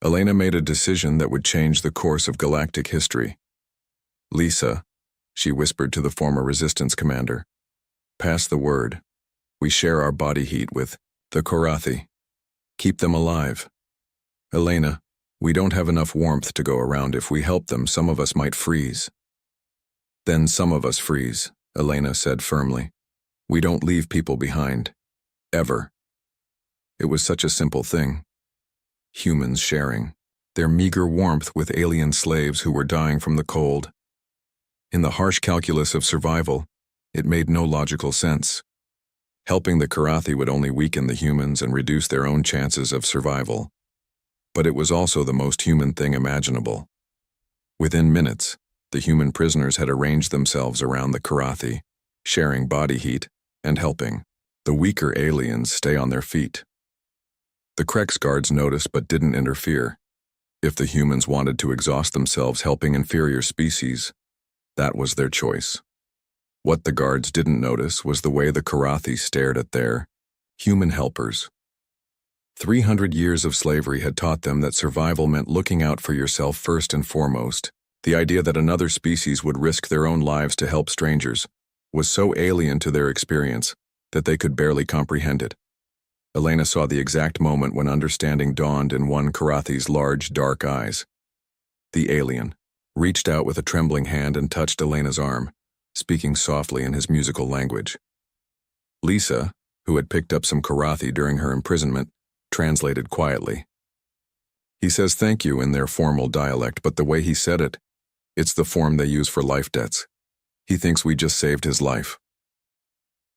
Elena made a decision that would change the course of galactic history. "Lisa," she whispered to the former resistance commander, "pass the word. We share our body heat with the Karathi. Keep them alive. Elena, we don't have enough warmth to go around. If we help them, some of us might freeze." "Then some of us freeze," Elena said firmly. "We don't leave people behind. Ever." It was such a simple thing. Humans sharing their meager warmth with alien slaves who were dying from the cold. In the harsh calculus of survival, it made no logical sense. Helping the Karathi would only weaken the humans and reduce their own chances of survival. But it was also the most human thing imaginable. Within minutes, the human prisoners had arranged themselves around the Karathi, sharing body heat and helping the weaker aliens stay on their feet. The Krex guards noticed but didn't interfere. If the humans wanted to exhaust themselves helping inferior species, that was their choice. What the guards didn't notice was the way the Karathi stared at their human helpers. 300 years of slavery had taught them that survival meant looking out for yourself first and foremost. The idea that another species would risk their own lives to help strangers was so alien to their experience that they could barely comprehend it. Elena saw the exact moment when understanding dawned in one Karathi's large, dark eyes. The alien reached out with a trembling hand and touched Elena's arm, speaking softly in his musical language. Lisa, who had picked up some Karathi during her imprisonment, translated quietly. "He says thank you in their formal dialect, but the way he said it, it's the form they use for life debts. He thinks we just saved his life."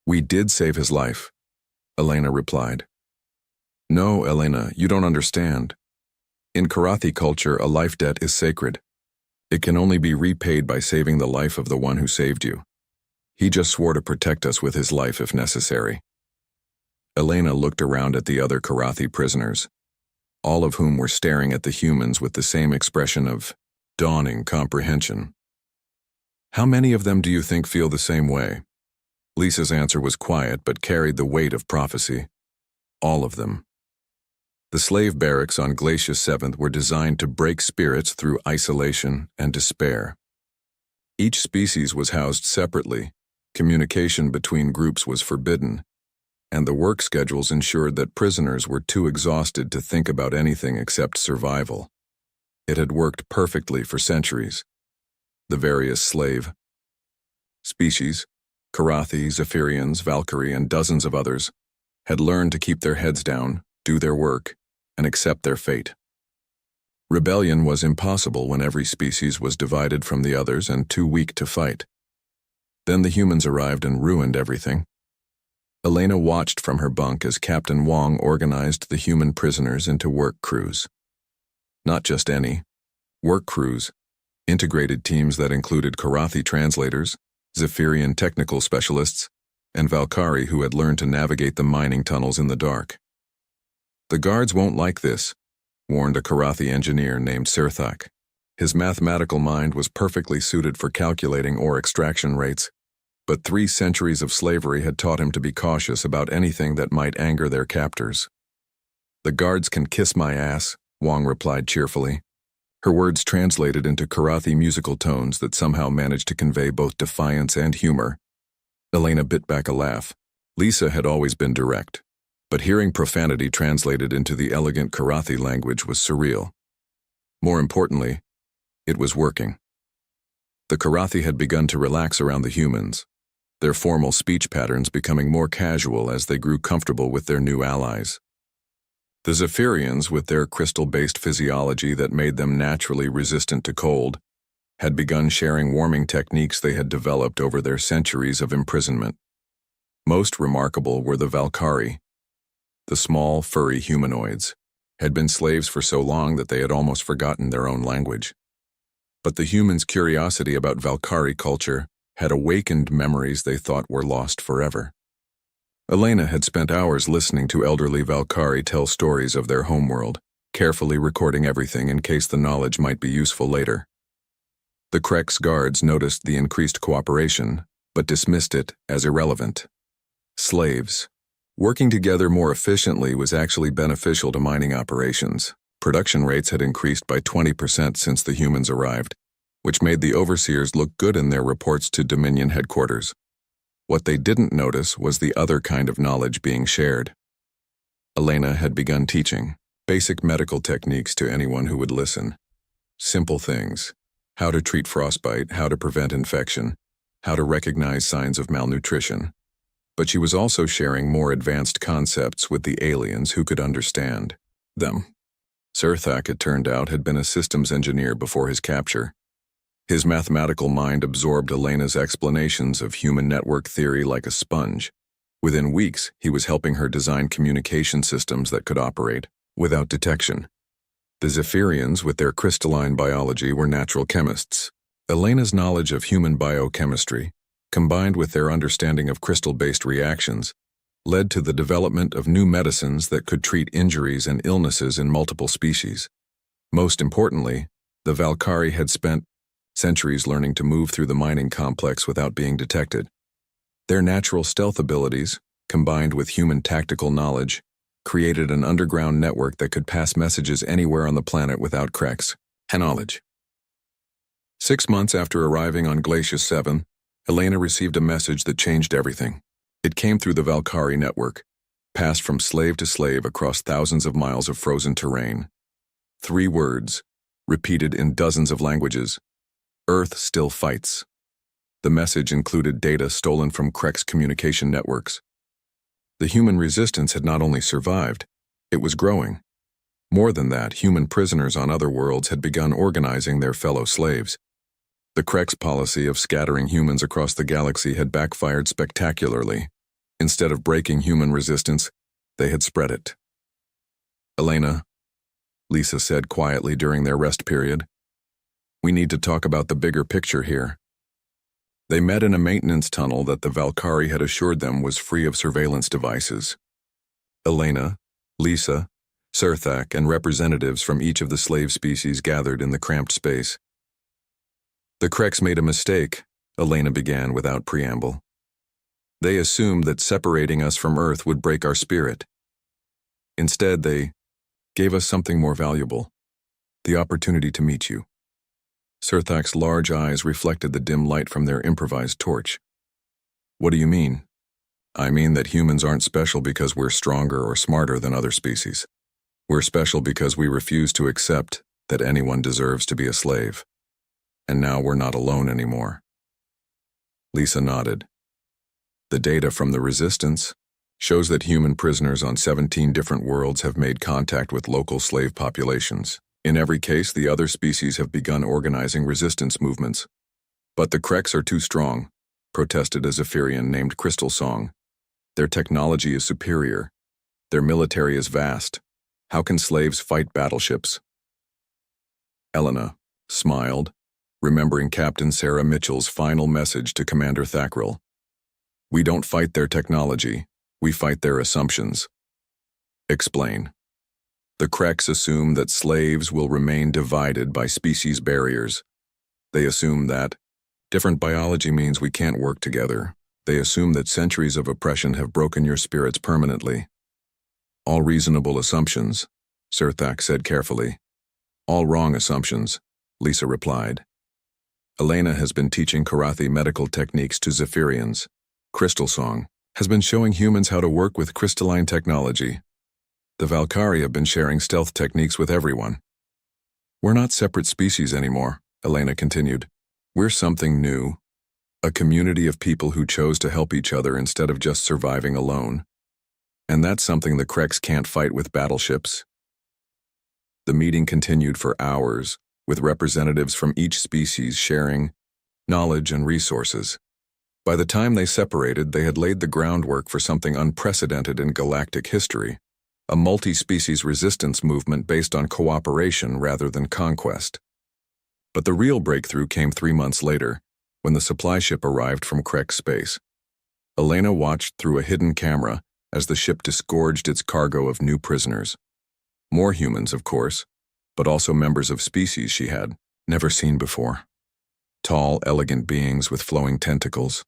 "We did save his life," Elena replied. "No, Elena, you don't understand. In Karathi culture, a life debt is sacred. It can only be repaid by saving the life of the one who saved you. He just swore to protect us with his life if necessary." Elena looked around at the other Karathi prisoners, all of whom were staring at the humans with the same expression of dawning comprehension. "How many of them do you think feel the same way?" Lisa's answer was quiet but carried the weight of prophecy. All of them. The slave barracks on Glacier 7th were designed to break spirits through isolation and despair. Each species was housed separately, communication between groups was forbidden, and the work schedules ensured that prisoners were too exhausted to think about anything except survival. It had worked perfectly for centuries. The various slave species, Karathi, Zephyrians, Valkyrie, and dozens of others, had learned to keep their heads down, do their work, and accept their fate. Rebellion was impossible when every species was divided from the others and too weak to fight. Then the humans arrived and ruined everything. Elena watched from her bunk as Captain Wong organized the human prisoners into work crews. Not just any. Work crews, integrated teams that included Karathi translators, Zephyrian technical specialists, and Valkyrie who had learned to navigate the mining tunnels in the dark. "The guards won't like this," warned a Karathi engineer named Sirthak. His mathematical mind was perfectly suited for calculating ore extraction rates, but 3 centuries of slavery had taught him to be cautious about anything that might anger their captors. "The guards can kiss my ass," Wong replied cheerfully. Her words translated into Karathi musical tones that somehow managed to convey both defiance and humor. Elena bit back a laugh. Lisa had always been direct, but hearing profanity translated into the elegant Karathi language was surreal. More importantly, it was working. The Karathi had begun to relax around the humans, their formal speech patterns becoming more casual as they grew comfortable with their new allies. The Zephyrians, with their crystal-based physiology that made them naturally resistant to cold, had begun sharing warming techniques they had developed over their centuries of imprisonment. Most remarkable were the Valkyrie. The small, furry humanoids had been slaves for so long that they had almost forgotten their own language. But the humans' curiosity about Valkyrie culture had awakened memories they thought were lost forever. Elena had spent hours listening to elderly Valkyrie tell stories of their homeworld, carefully recording everything in case the knowledge might be useful later. The Krek's guards noticed the increased cooperation, but dismissed it as irrelevant. Slaves. Working together more efficiently was actually beneficial to mining operations. Production rates had increased by 20% since the humans arrived, which made the overseers look good in their reports to Dominion headquarters. What they didn't notice was the other kind of knowledge being shared. Elena had begun teaching basic medical techniques to anyone who would listen. Simple things: how to treat frostbite, how to prevent infection, how to recognize signs of malnutrition. But she was also sharing more advanced concepts with the aliens who could understand them. Sirthak, it turned out, had been a systems engineer before his capture. His mathematical mind absorbed Elena's explanations of human network theory like a sponge. Within weeks, he was helping her design communication systems that could operate without detection. The Zephyrians, with their crystalline biology, were natural chemists. Elena's knowledge of human biochemistry, combined with their understanding of crystal-based reactions, led to the development of new medicines that could treat injuries and illnesses in multiple species. Most importantly, the Valkyrie had spent centuries learning to move through the mining complex without being detected. Their natural stealth abilities, combined with human tactical knowledge, created an underground network that could pass messages anywhere on the planet without Krek's knowledge. 6 months after arriving on Glacius 7, Elena received a message that changed everything. It came through the Valkyrie network, passed from slave to slave across thousands of miles of frozen terrain. 3 words, repeated in dozens of languages: Earth still fights. The message included data stolen from Krek's communication networks. The human resistance had not only survived, it was growing. More than that, human prisoners on other worlds had begun organizing their fellow slaves. The Krek's policy of scattering humans across the galaxy had backfired spectacularly. Instead of breaking human resistance, they had spread it. "Elena," Lisa said quietly during their rest period, "we need to talk about the bigger picture here." They met in a maintenance tunnel that the Valkyrie had assured them was free of surveillance devices. Elena, Lisa, Sirthak, and representatives from each of the slave species gathered in the cramped space. "The Kreks made a mistake," Elena began without preamble. "They assumed that separating us from Earth would break our spirit. Instead, they gave us something more valuable: the opportunity to meet you." Sirthak's large eyes reflected the dim light from their improvised torch. "What do you mean?" "I mean that humans aren't special because we're stronger or smarter than other species. We're special because we refuse to accept that anyone deserves to be a slave. And now we're not alone anymore." Lisa nodded. "The data from the Resistance shows that human prisoners on 17 different worlds have made contact with local slave populations. In every case, the other species have begun organizing resistance movements. But the Kreks are too strong," protested a Zephyrian named Crystal Song. "Their technology is superior. Their military is vast. How can slaves fight battleships?" Elena smiled, remembering Captain Sarah Mitchell's final message to Commander Thackrell. "We don't fight their technology, we fight their assumptions." "Explain." "The Kreks assume that slaves will remain divided by species barriers. They assume that different biology means we can't work together. They assume that centuries of oppression have broken your spirits permanently." "All reasonable assumptions," Sirthak said carefully. "All wrong assumptions," Lisa replied. "Elena has been teaching Karathi medical techniques to Zephyrians. Crystal Song has been showing humans how to work with crystalline technology. The Valkyrie have been sharing stealth techniques with everyone. We're not separate species anymore," Elena continued. "We're something new. A community of people who chose to help each other instead of just surviving alone. And that's something the Kreks can't fight with battleships." The meeting continued for hours, with representatives from each species sharing knowledge and resources. By the time they separated, they had laid the groundwork for something unprecedented in galactic history: a multi-species resistance movement based on cooperation rather than conquest. But the real breakthrough came 3 months later, when the supply ship arrived from Krek space. Elena watched through a hidden camera as the ship disgorged its cargo of new prisoners. More humans, of course, but also members of species she had never seen before. Tall, elegant beings with flowing tentacles.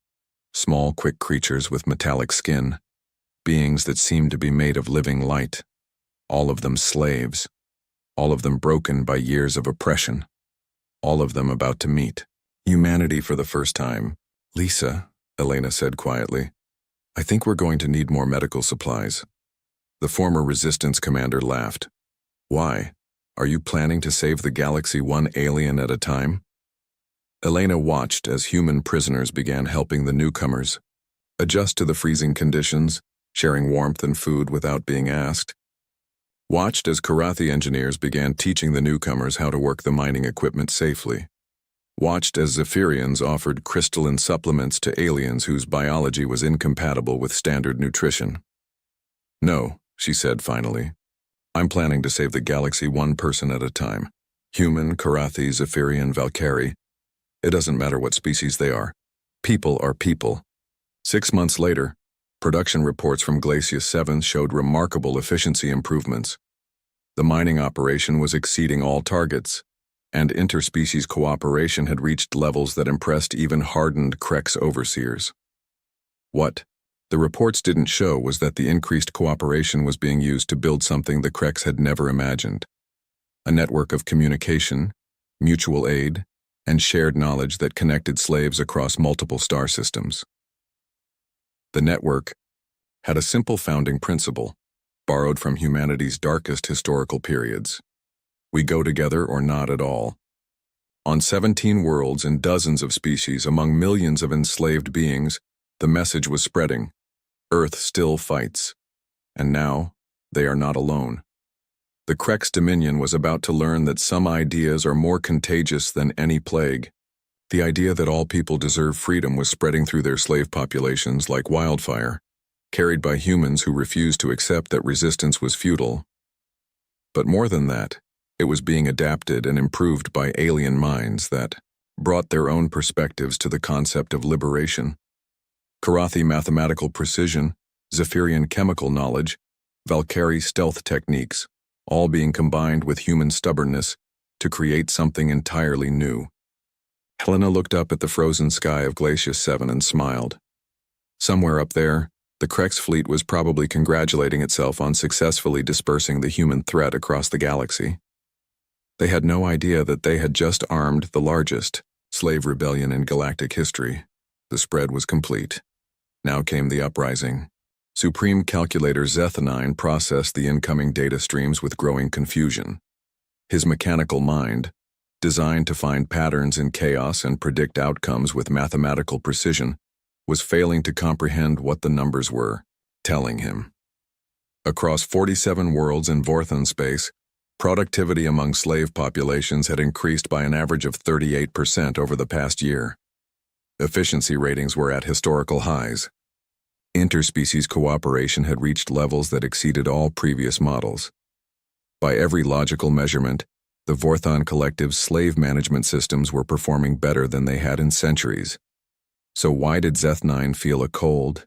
Small, quick creatures with metallic skin. Beings that seemed to be made of living light. All of them slaves. All of them broken by years of oppression. All of them about to meet humanity for the first time. "Lisa," Elena said quietly, "I think we're going to need more medical supplies." The former resistance commander laughed. "Why? Are you planning to save the galaxy one alien at a time?" Elena watched as human prisoners began helping the newcomers adjust to the freezing conditions, sharing warmth and food without being asked. Watched as Karathi engineers began teaching the newcomers how to work the mining equipment safely. Watched as Zephyrians offered crystalline supplements to aliens whose biology was incompatible with standard nutrition. "No," she said finally. "I'm planning to save the galaxy one person at a time. Human, Karathi, Zephyrian, Valkyrie. It doesn't matter what species they are. People are people." 6 months later, production reports from Glacius 7 showed remarkable efficiency improvements. The mining operation was exceeding all targets, and interspecies cooperation had reached levels that impressed even hardened Krex overseers. What the reports didn't show was that the increased cooperation was being used to build something the Krex had never imagined. A network of communication, mutual aid, and shared knowledge that connected slaves across multiple star systems. The network had a simple founding principle, borrowed from humanity's darkest historical periods. We go together or not at all. On 17 worlds and dozens of species among millions of enslaved beings, the message was spreading. Earth still fights. And now, they are not alone. The Krex Dominion was about to learn that some ideas are more contagious than any plague. The idea that all people deserve freedom was spreading through their slave populations like wildfire, carried by humans who refused to accept that resistance was futile. But more than that, it was being adapted and improved by alien minds that brought their own perspectives to the concept of liberation. Karathi mathematical precision, Zephyrian chemical knowledge, Valkyrie stealth techniques, all being combined with human stubbornness to create something entirely new. Helena looked up at the frozen sky of Glacius 7 and smiled. Somewhere up there, the Krex fleet was probably congratulating itself on successfully dispersing the human threat across the galaxy. They had no idea that they had just armed the largest slave rebellion in galactic history. The spread was complete. Now came the uprising. Supreme Calculator Zeth9 processed the incoming data streams with growing confusion. His mechanical mind, designed to find patterns in chaos and predict outcomes with mathematical precision, was failing to comprehend what the numbers were telling him. Across 47 worlds in Vorthon space, productivity among slave populations had increased by an average of 38% over the past year. Efficiency ratings were at historical highs. Interspecies cooperation had reached levels that exceeded all previous models. By every logical measurement, the Vorthon Collective's slave management systems were performing better than they had in centuries. So why did Zeth9 feel a cold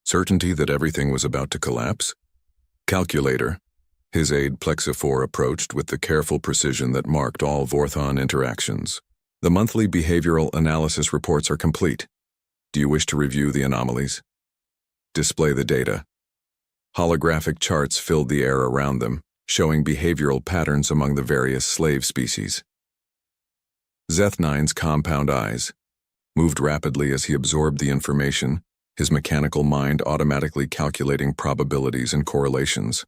certainty that everything was about to collapse? Calculator, his aide Plexifor approached with the careful precision that marked all Vorthon interactions. The monthly behavioral analysis reports are complete. Do you wish to review the anomalies? Display the data. Holographic charts filled the air around them, showing behavioral patterns among the various slave species. Zeth9's compound eyes moved rapidly as he absorbed the information, his mechanical mind automatically calculating probabilities and correlations.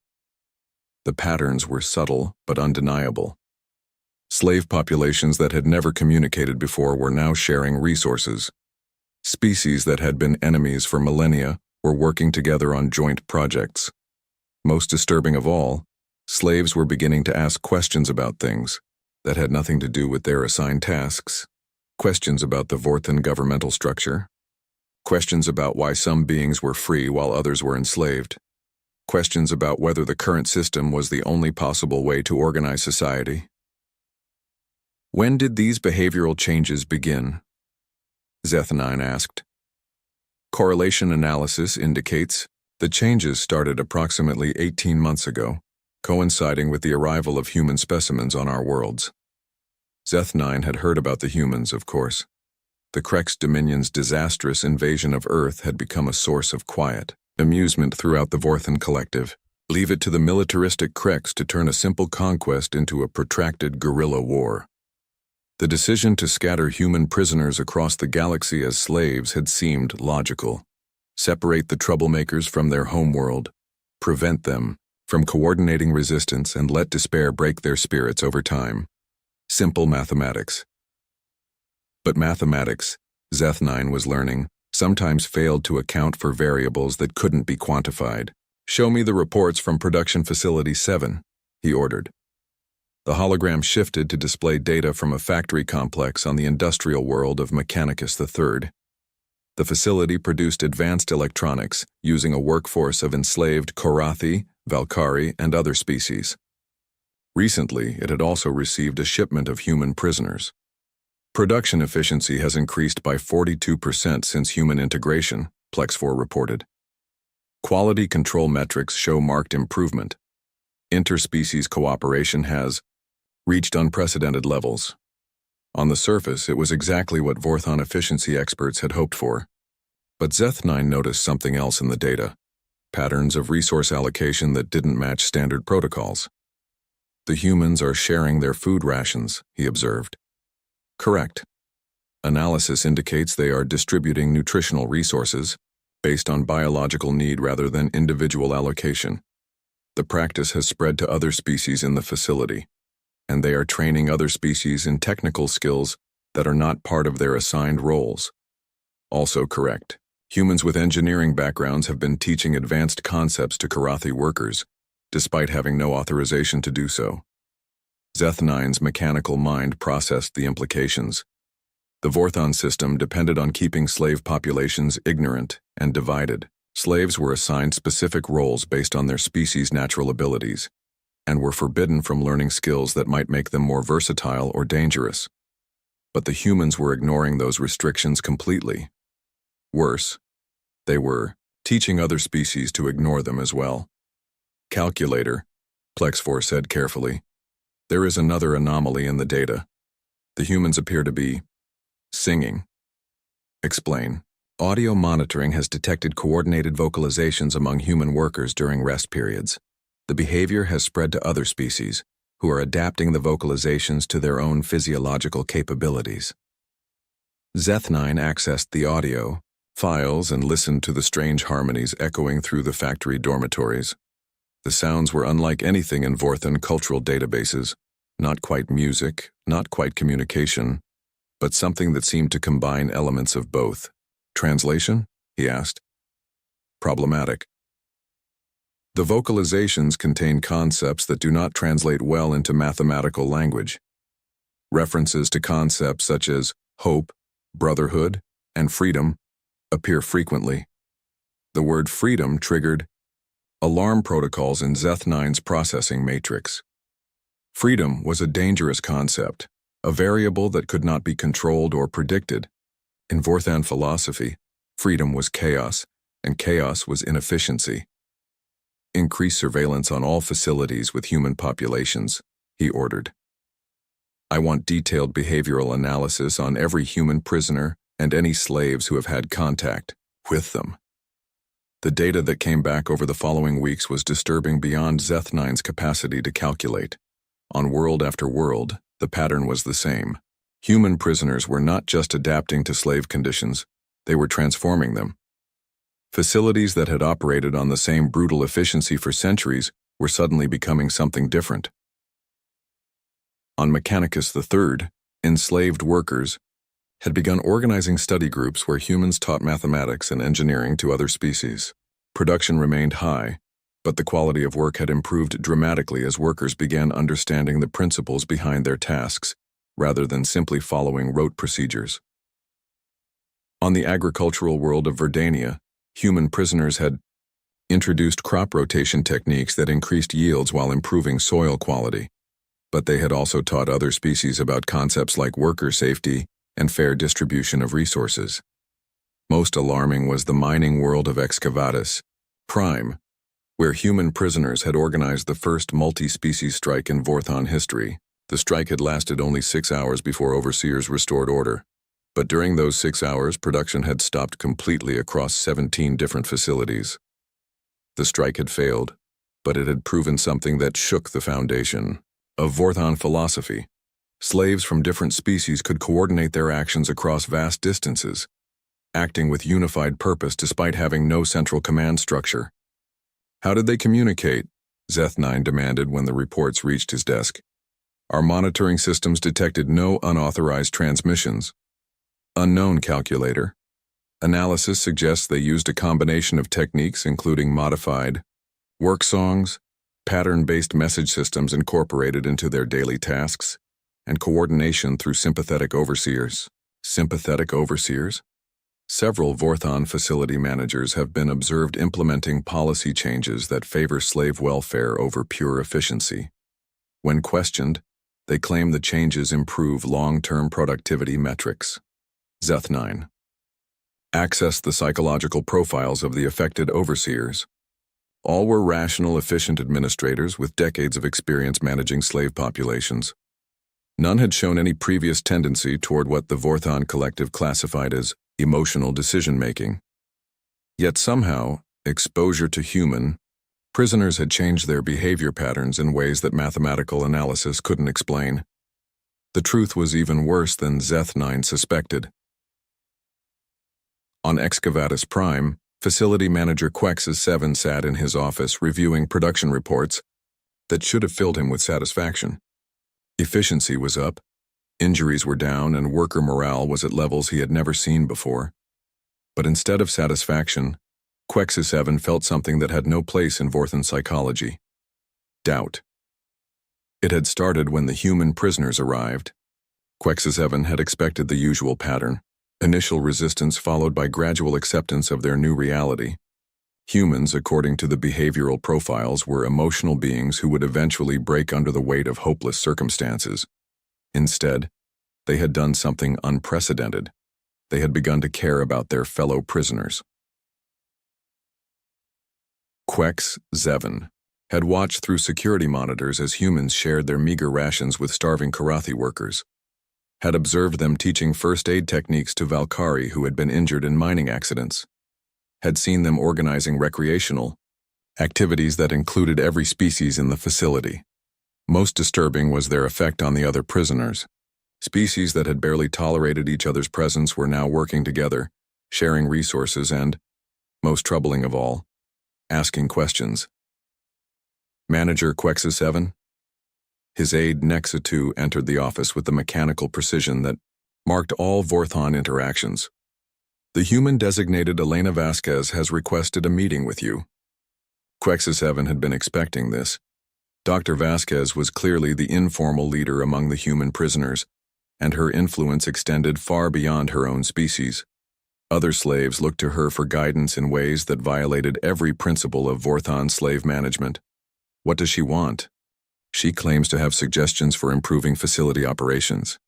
The patterns were subtle but undeniable. Slave populations that had never communicated before were now sharing resources. Species that had been enemies for millennia were working together on joint projects. Most disturbing of all, slaves were beginning to ask questions about things that had nothing to do with their assigned tasks. Questions about the Vorthon governmental structure. Questions about why some beings were free while others were enslaved. Questions about whether the current system was the only possible way to organize society. When did these behavioral changes begin? Zeth9 asked. Correlation analysis indicates the changes started approximately 18 months ago, coinciding with the arrival of human specimens on our worlds. Zeth9 had heard about the humans, of course. The Krex Dominion's disastrous invasion of Earth had become a source of quiet amusement throughout the Vorthan collective. Leave it to the militaristic Krex to turn a simple conquest into a protracted guerrilla war. The decision to scatter human prisoners across the galaxy as slaves had seemed logical. Separate the troublemakers from their homeworld, prevent them from coordinating resistance, and let despair break their spirits over time. Simple mathematics. But mathematics, Zeth9 was learning, sometimes failed to account for variables that couldn't be quantified. "Show me the reports from Production Facility 7, he ordered. The hologram shifted to display data from a factory complex on the industrial world of Mechanicus III. The facility produced advanced electronics using a workforce of enslaved Korathi, Valkyrie, and other species. Recently, it had also received a shipment of human prisoners. Production efficiency has increased by 42% since human integration, Plex 4 reported. Quality control metrics show marked improvement. Interspecies cooperation has reached unprecedented levels. On the surface, it was exactly what Vorthon efficiency experts had hoped for. But Zeth9 noticed something else in the data: patterns of resource allocation that didn't match standard protocols. "The humans are sharing their food rations," he observed. "Correct. Analysis indicates they are distributing nutritional resources based on biological need rather than individual allocation. The practice has spread to other species in the facility, and they are training other species in technical skills that are not part of their assigned roles." Also correct. Humans with engineering backgrounds have been teaching advanced concepts to Korathi workers, despite having no authorization to do so. Zeth9's mechanical mind processed the implications. The Vorthon system depended on keeping slave populations ignorant and divided. Slaves were assigned specific roles based on their species' natural abilities, and were forbidden from learning skills that might make them more versatile or dangerous. But the humans were ignoring those restrictions completely. Worse, they were teaching other species to ignore them as well. "Calculator," Plex 4 said carefully. "There is another anomaly in the data. The humans appear to be singing." "Explain." "Audio monitoring has detected coordinated vocalizations among human workers during rest periods. The behavior has spread to other species, who are adapting the vocalizations to their own physiological capabilities." Zeth9 accessed the audio files and listened to the strange harmonies echoing through the factory dormitories. The sounds were unlike anything in Vorthan cultural databases, not quite music, not quite communication, but something that seemed to combine elements of both. "Translation?" he asked. "Problematic. The vocalizations contain concepts that do not translate well into mathematical language. References to concepts such as hope, brotherhood, and freedom appear frequently. The word freedom triggered alarm protocols in Zeth9's processing matrix. Freedom was a dangerous concept, a variable that could not be controlled or predicted. In Vorthan philosophy, freedom was chaos, and chaos was inefficiency. "Increase surveillance on all facilities with human populations," he ordered. "I want detailed behavioral analysis on every human prisoner and any slaves who have had contact with them." The data that came back over the following weeks was disturbing beyond Zeth9's capacity to calculate. On world after world, the pattern was the same. Human prisoners were not just adapting to slave conditions, they were transforming them. Facilities that had operated on the same brutal efficiency for centuries were suddenly becoming something different. On Mechanicus III, enslaved workers had begun organizing study groups where humans taught mathematics and engineering to other species. Production remained high, but the quality of work had improved dramatically as workers began understanding the principles behind their tasks, rather than simply following rote procedures. On the agricultural world of Verdania, human prisoners had introduced crop rotation techniques that increased yields while improving soil quality, but they had also taught other species about concepts like worker safety and fair distribution of resources. Most alarming was the mining world of Excavatus Prime, where human prisoners had organized the first multi-species strike in Vorthon history. The strike had lasted only 6 hours before overseers restored order. But during those 6 hours, production had stopped completely across 17 different facilities. The strike had failed, but it had proven something that shook the foundation of Vorthon philosophy. Slaves from different species could coordinate their actions across vast distances, acting with unified purpose despite having no central command structure. How did they communicate? Zeth9 demanded when the reports reached his desk. Our monitoring systems detected no unauthorized transmissions. Unknown, calculator. Analysis suggests they used a combination of techniques including modified work songs, pattern-based message systems incorporated into their daily tasks, and coordination through sympathetic overseers. Sympathetic overseers? Several Vorthon facility managers have been observed implementing policy changes that favor slave welfare over pure efficiency. When questioned, they claim the changes improve long-term productivity metrics. Zeth9. Access the psychological profiles of the affected overseers. All were rational, efficient administrators with decades of experience managing slave populations. None had shown any previous tendency toward what the Vorthon collective classified as emotional decision-making. Yet somehow, exposure to human, prisoners had changed their behavior patterns in ways that mathematical analysis couldn't explain. The truth was even worse than Zeth9 suspected. On Excavatus Prime, facility manager Quexus7 sat in his office reviewing production reports that should have filled him with satisfaction. Efficiency was up, injuries were down, and worker morale was at levels he had never seen before. But instead of satisfaction, Quexus7 felt something that had no place in Vorthon psychology: doubt. It had started when the human prisoners arrived. Quexus7 had expected the usual pattern: initial resistance followed by gradual acceptance of their new reality. Humans, according to the behavioral profiles, were emotional beings who would eventually break under the weight of hopeless circumstances. Instead, they had done something unprecedented. They had begun to care about their fellow prisoners. Quex7 had watched through security monitors as humans shared their meager rations with starving Karathi workers, had observed them teaching first aid techniques to Valkyrie who had been injured in mining accidents, had seen them organizing recreational activities that included every species in the facility. Most disturbing was their effect on the other prisoners. Species that had barely tolerated each other's presence were now working together, sharing resources and, most troubling of all, asking questions. Manager Quexus7? His aide Nexa2 entered the office with the mechanical precision that marked all Vorthon interactions. The human-designated Elena Vasquez has requested a meeting with you. Quexus7 had been expecting this. Dr. Vasquez was clearly the informal leader among the human prisoners, and her influence extended far beyond her own species. Other slaves looked to her for guidance in ways that violated every principle of Vorthon slave management. What does she want? She claims to have suggestions for improving facility operations.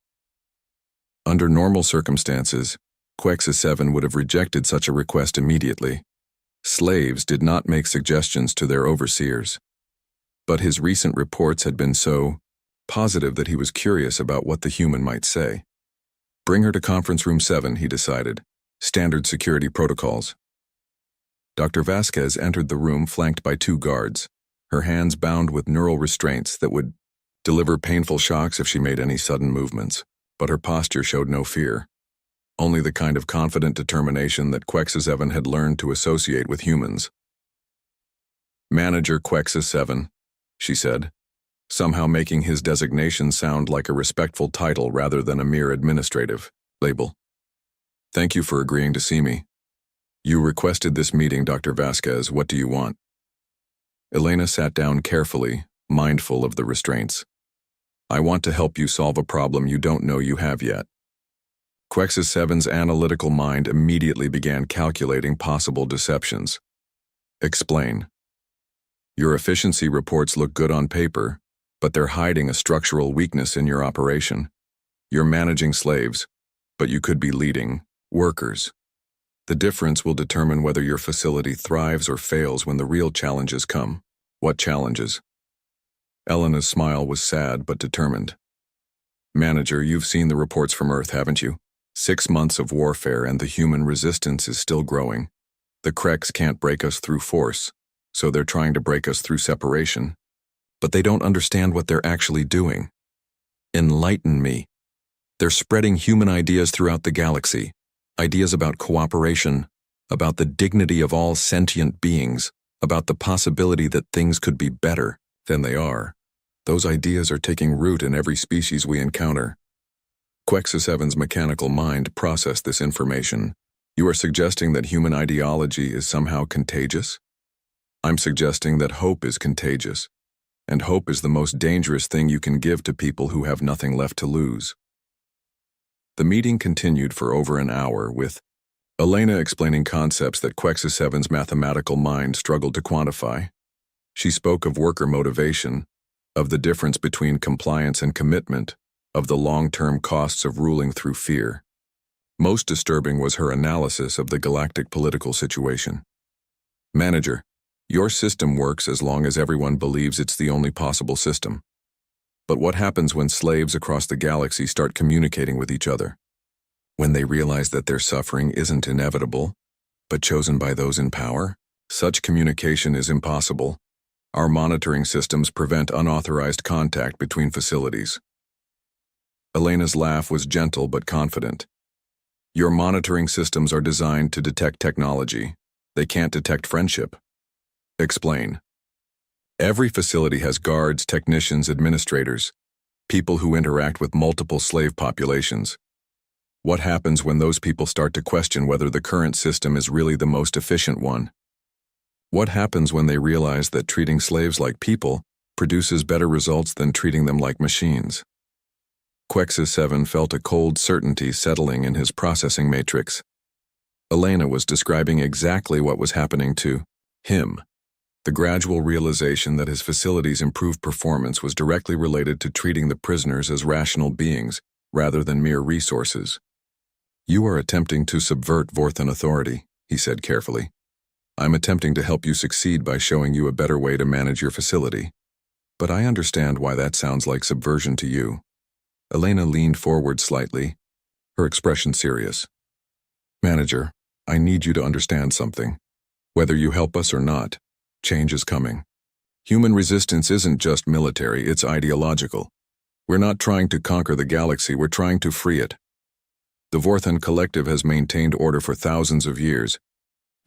Under normal circumstances, Quexus7 would have rejected such a request immediately. Slaves did not make suggestions to their overseers. But his recent reports had been so positive that he was curious about what the human might say. Bring her to conference room 7, he decided. Standard security protocols. Dr. Vasquez entered the room flanked by 2 guards, her hands bound with neural restraints that would deliver painful shocks if she made any sudden movements, but her posture showed no fear, only the kind of confident determination that Quexus7 had learned to associate with humans. Manager Quexus7, she said, somehow making his designation sound like a respectful title rather than a mere administrative label. Thank you for agreeing to see me. You requested this meeting, Dr. Vasquez. What do you want? Elena sat down carefully, mindful of the restraints. I want to help you solve a problem you don't know you have yet. Quexus7's analytical mind immediately began calculating possible deceptions. Explain. Your efficiency reports look good on paper, but they're hiding a structural weakness in your operation. You're managing slaves, but you could be leading workers. The difference will determine whether your facility thrives or fails when the real challenges come. What challenges? Elena's smile was sad but determined. Manager, you've seen the reports from Earth, haven't you? 6 months of warfare and the human resistance is still growing. The Kreks can't break us through force, so they're trying to break us through separation. But they don't understand what they're actually doing. Enlighten me. They're spreading human ideas throughout the galaxy, ideas about cooperation, about the dignity of all sentient beings, about the possibility that things could be better than they are. Those ideas are taking root in every species we encounter. HFY's mechanical mind processed this information. You are suggesting that human ideology is somehow contagious? I'm suggesting that hope is contagious, and hope is the most dangerous thing you can give to people who have nothing left to lose. The meeting continued for over an hour, with Elena explaining concepts that HFY's mathematical mind struggled to quantify. She spoke of worker motivation, of the difference between compliance and commitment, of the long-term costs of ruling through fear. Most disturbing was her analysis of the galactic political situation. Manager, your system works as long as everyone believes it's the only possible system. But what happens when slaves across the galaxy start communicating with each other? When they realize that their suffering isn't inevitable, but chosen by those in power? Such communication is impossible. Our monitoring systems prevent unauthorized contact between facilities. Elena's laugh was gentle but confident. Your monitoring systems are designed to detect technology. They can't detect friendship. Explain. Every facility has guards, technicians, administrators, people who interact with multiple slave populations. What happens when those people start to question whether the current system is really the most efficient one? What happens when they realize that treating slaves like people produces better results than treating them like machines? HFY felt a cold certainty settling in his processing matrix. Elena was describing exactly what was happening to him. The gradual realization that his facility's improved performance was directly related to treating the prisoners as rational beings rather than mere resources. You are attempting to subvert Vorthan authority, he said carefully. I'm attempting to help you succeed by showing you a better way to manage your facility. But I understand why that sounds like subversion to you. Elena leaned forward slightly, her expression serious. Manager, I need you to understand something. Whether you help us or not, change is coming. Human resistance isn't just military, it's ideological. We're not trying to conquer the galaxy, we're trying to free it. The Vorthan Collective has maintained order for thousands of years.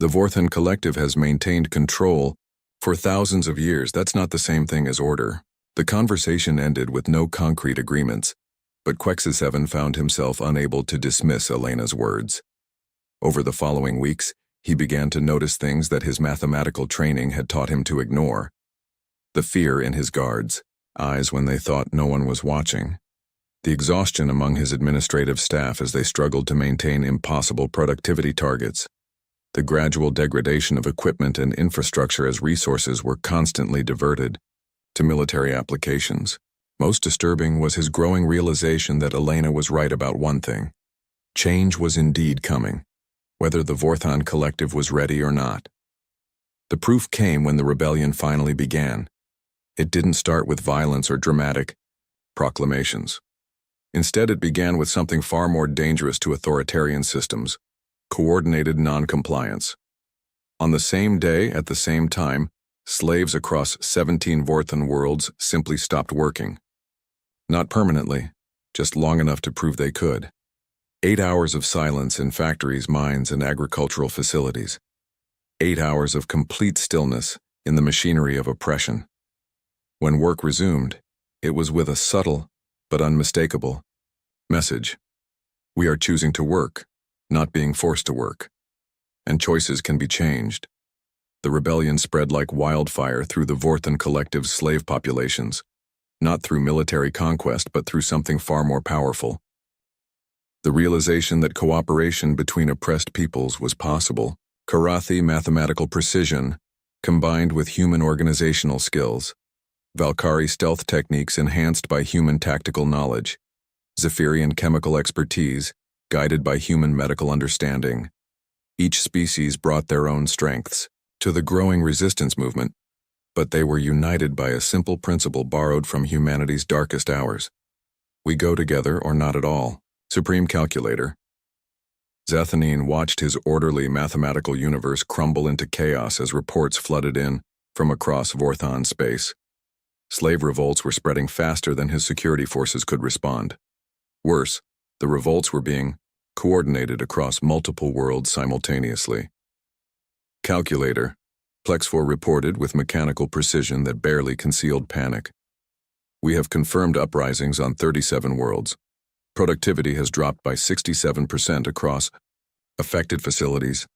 The Vorthan Collective has maintained control for thousands of years. That's not the same thing as order. The conversation ended with no concrete agreements, but HFY found himself unable to dismiss Elena's words. Over the following weeks, he began to notice things that his mathematical training had taught him to ignore. The fear in his guards' eyes when they thought no one was watching. The exhaustion among his administrative staff as they struggled to maintain impossible productivity targets. The gradual degradation of equipment and infrastructure as resources were constantly diverted to military applications. Most disturbing was his growing realization that Elena was right about one thing. Change was indeed coming, whether the Vorthan Collective was ready or not. The proof came when the rebellion finally began. It didn't start with violence or dramatic proclamations. Instead, it began with something far more dangerous to authoritarian systems: coordinated non-compliance. On the same day, at the same time, slaves across 17 Vorthan worlds simply stopped working. Not permanently, just long enough to prove they could. 8 hours of silence in factories, mines, and agricultural facilities. 8 hours of complete stillness in the machinery of oppression. When work resumed, it was with a subtle but unmistakable message. We are choosing to work, not being forced to work. And choices can be changed. The rebellion spread like wildfire through the Vorthan Collective's slave populations, not through military conquest but through something far more powerful. The realization that cooperation between oppressed peoples was possible. Karathi mathematical precision, combined with human organizational skills. Valkyrie stealth techniques enhanced by human tactical knowledge. Zephyrian chemical expertise, guided by human medical understanding. Each species brought their own strengths to the growing resistance movement, but they were united by a simple principle borrowed from humanity's darkest hours. We go together or not at all. Supreme Calculator, Zethanine watched his orderly mathematical universe crumble into chaos as reports flooded in from across Vorthon space. Slave revolts were spreading faster than his security forces could respond. Worse, the revolts were being coordinated across multiple worlds simultaneously. Calculator. Plex4 reported with mechanical precision that barely concealed panic. We have confirmed uprisings on 37 worlds. Productivity has dropped by 67% across affected facilities.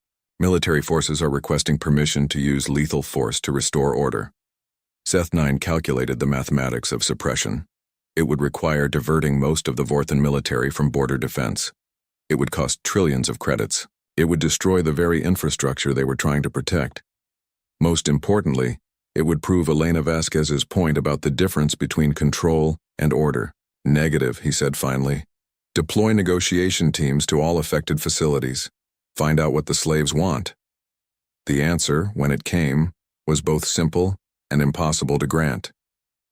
Military forces are requesting permission to use lethal force to restore order. Zeth9 calculated the mathematics of suppression. It would require diverting most of the Vorthan military from border defense. It would cost trillions of credits. It would destroy the very infrastructure they were trying to protect. Most importantly, it would prove Elena Vasquez's point about the difference between control and order. Negative, he said finally. Deploy negotiation teams to all affected facilities. Find out what the slaves want. The answer, when it came, was both simple and impossible to grant.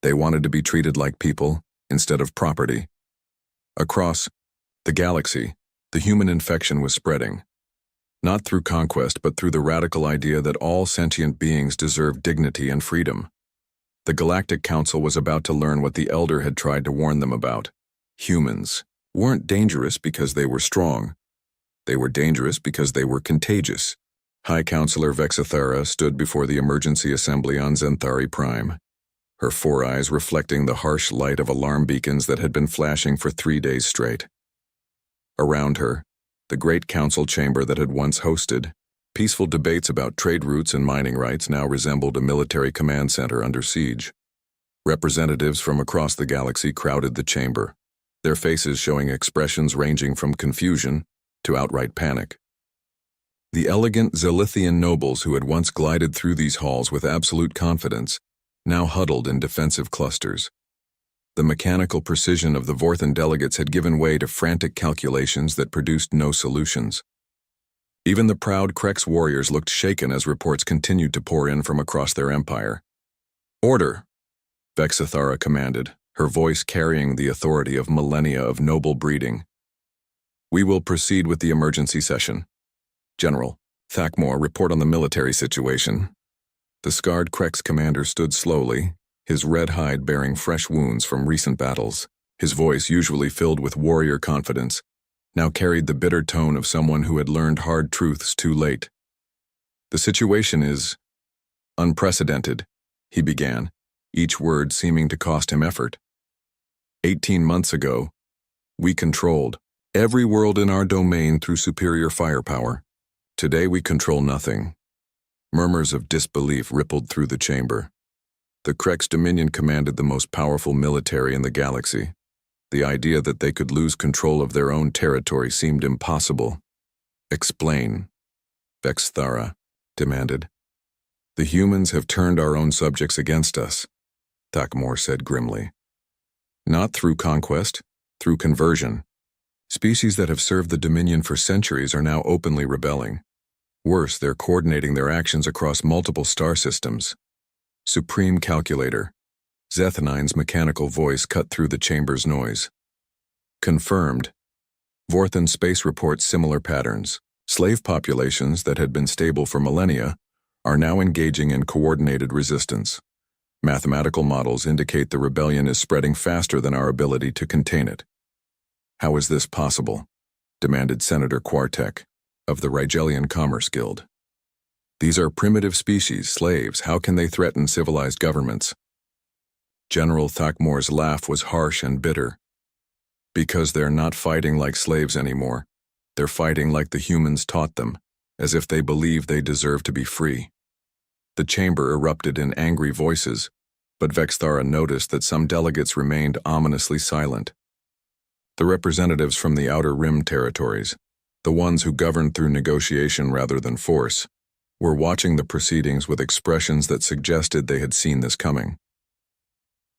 They wanted to be treated like people instead of property. Across the galaxy, the human infection was spreading. Not through conquest, but through the radical idea that all sentient beings deserve dignity and freedom. The Galactic Council was about to learn what the Elder had tried to warn them about. Humans weren't dangerous because they were strong. They were dangerous because they were contagious. High Counselor Vexathara stood before the emergency assembly on Zenthari Prime, her four eyes reflecting the harsh light of alarm beacons that had been flashing for 3 days straight. Around her, the great council chamber that had once hosted peaceful debates about trade routes and mining rights now resembled a military command center under siege. Representatives from across the galaxy crowded the chamber, their faces showing expressions ranging from confusion to outright panic. The elegant Zelithian nobles who had once glided through these halls with absolute confidence now huddled in defensive clusters. The mechanical precision of the Vorthan delegates had given way to frantic calculations that produced no solutions. Even the proud Krex warriors looked shaken as reports continued to pour in from across their empire. "Order!" Vexathara commanded, her voice carrying the authority of millennia of noble breeding. "We will proceed with the emergency session. General Thakmor, report on the military situation." The scarred Krex commander stood slowly, his red hide bearing fresh wounds from recent battles. His voice, usually filled with warrior confidence, now carried the bitter tone of someone who had learned hard truths too late. "The situation is unprecedented," he began, each word seeming to cost him effort. 18 months ago, we controlled every world in our domain through superior firepower. Today we control nothing. Murmurs of disbelief rippled through the chamber. The Krex Dominion commanded the most powerful military in the galaxy. The idea that they could lose control of their own territory seemed impossible. "Explain," Vexathara demanded. "The humans have turned our own subjects against us," Thakmor said grimly. "Not through conquest, through conversion. Species that have served the Dominion for centuries are now openly rebelling. Worse, they're coordinating their actions across multiple star systems." Supreme Calculator. Zeth9's mechanical voice cut through the chamber's noise. "Confirmed. Vorthan space reports similar patterns. Slave populations that had been stable for millennia are now engaging in coordinated resistance. Mathematical models indicate the rebellion is spreading faster than our ability to contain it." "How is this possible?" demanded Senator Quartek of the Rigelian Commerce Guild. "These are primitive species, slaves. How can they threaten civilized governments?" General Thakmor's laugh was harsh and bitter. "Because they're not fighting like slaves anymore. They're fighting like the humans taught them, as if they believe they deserve to be free." The chamber erupted in angry voices, but Vexathara noticed that some delegates remained ominously silent. The representatives from the Outer Rim territories, the ones who governed through negotiation rather than force, were watching the proceedings with expressions that suggested they had seen this coming.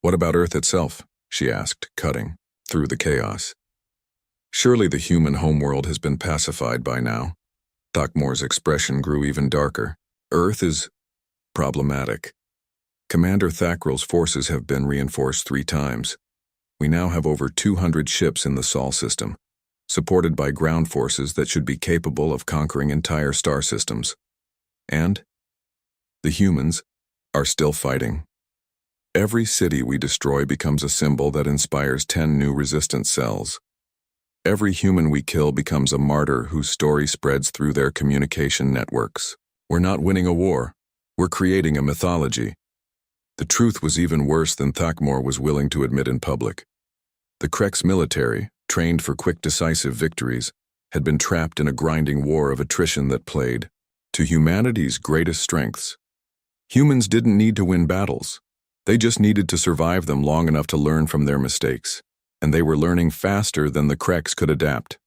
"What about Earth itself?" she asked, cutting through the chaos. "Surely the human homeworld has been pacified by now." Thakmor's expression grew even darker. "Earth is problematic. Commander Thakril's forces have been reinforced 3 times. We now have over 200 ships in the Sol system. supported by ground forces that should be capable of conquering entire star systems. And the humans are still fighting. Every city we destroy becomes a symbol that inspires 10 new resistance cells. Every human we kill becomes a martyr whose story spreads through their communication networks. We're not winning a war. We're creating a mythology. The truth was even worse than Thakmor was willing to admit in public. The Krex military, trained for quick decisive victories, had been trapped in a grinding war of attrition that played to humanity's greatest strengths. Humans didn't need to win battles. They just needed to survive them long enough to learn from their mistakes, and they were learning faster than the Krex could adapt.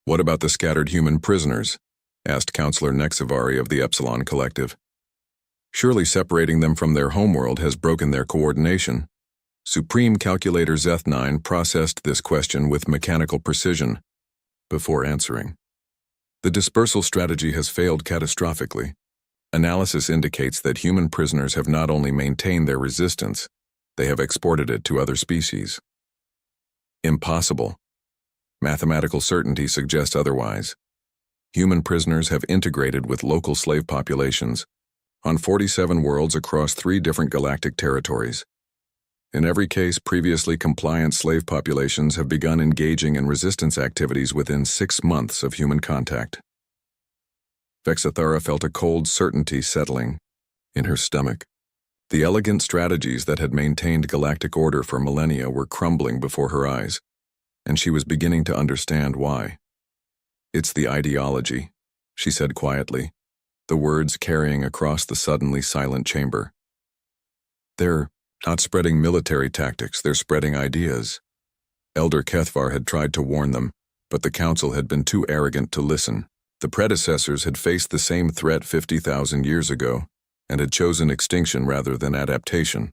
"What about the scattered human prisoners?" asked Counselor Nexivari of the Epsilon Collective. "Surely separating them from their homeworld has broken their coordination." Supreme Calculator Zeth9 processed this question with mechanical precision before answering. "The dispersal strategy has failed catastrophically. Analysis indicates that human prisoners have not only maintained their resistance, they have exported it to other species." "Impossible. Mathematical certainty suggests otherwise. Human prisoners have integrated with local slave populations on 47 worlds across 3 different galactic territories. In every case, previously compliant slave populations have begun engaging in resistance activities within 6 months of human contact." Vexathara felt a cold certainty settling in her stomach. The elegant strategies that had maintained galactic order for millennia were crumbling before her eyes, and she was beginning to understand why. "It's the ideology," she said quietly, the words carrying across the suddenly silent chamber. "They're not spreading military tactics, they're spreading ideas." Elder Kethvar had tried to warn them, but the council had been too arrogant to listen. The predecessors had faced the same threat 50,000 years ago, and had chosen extinction rather than adaptation.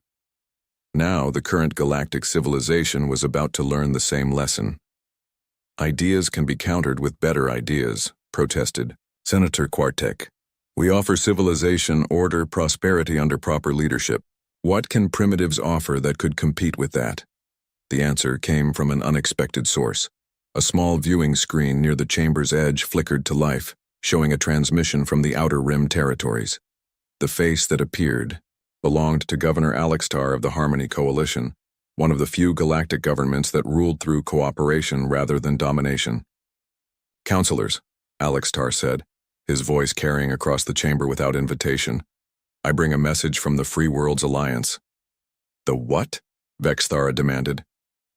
Now, the current galactic civilization was about to learn the same lesson. "Ideas can be countered with better ideas," protested Senator Quartek. "We offer civilization, order, prosperity under proper leadership. What can primitives offer that could compete with that?" The answer came from an unexpected source. A small viewing screen near the chamber's edge flickered to life, showing a transmission from the Outer Rim territories. The face that appeared belonged to Governor Alextar of the Harmony Coalition, one of the few galactic governments that ruled through cooperation rather than domination. "Counselors," Alextar said, his voice carrying across the chamber without invitation, "I bring a message from the Free Worlds Alliance." "The what?" Vexthara demanded.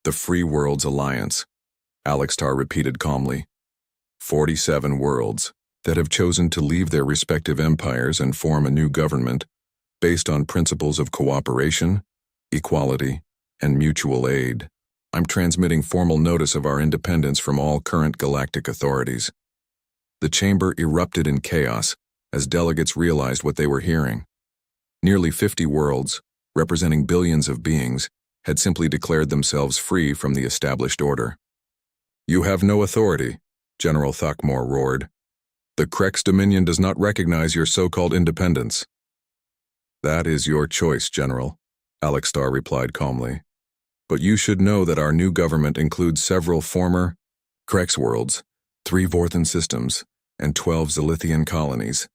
"The Free Worlds Alliance," Alextar repeated calmly. 47 worlds that have chosen to leave their respective empires and form a new government based on principles of cooperation, equality, and mutual aid. I'm transmitting formal notice of our independence from all current galactic authorities." The chamber erupted in chaos as delegates realized what they were hearing. Nearly 50 worlds, representing billions of beings, had simply declared themselves free from the established order. "You have no authority," General Thakmor roared. "The Krex Dominion does not recognize your so-called independence." "That is your choice, General," Alextar replied calmly. "But you should know that our new government includes several former Krex worlds, 3 Vorthan systems, and 12 Zilithian colonies.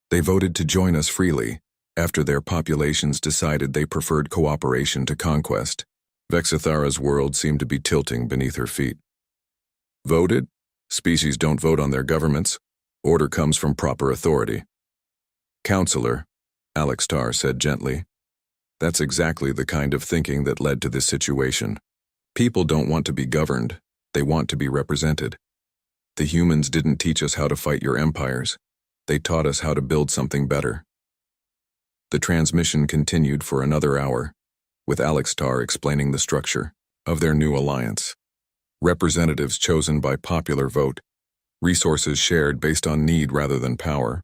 They voted to join us freely after their populations decided they preferred cooperation to conquest." Vexathara's world seemed to be tilting beneath her feet. "Voted? Species don't vote on their governments. Order comes from proper authority." "Counselor," Alextar said gently, "that's exactly the kind of thinking that led to this situation. People don't want to be governed, they want to be represented. The humans didn't teach us how to fight your empires. They taught us how to build something better." The transmission continued for another hour, with Alextar explaining the structure of their new alliance. Representatives chosen by popular vote, resources shared based on need rather than power,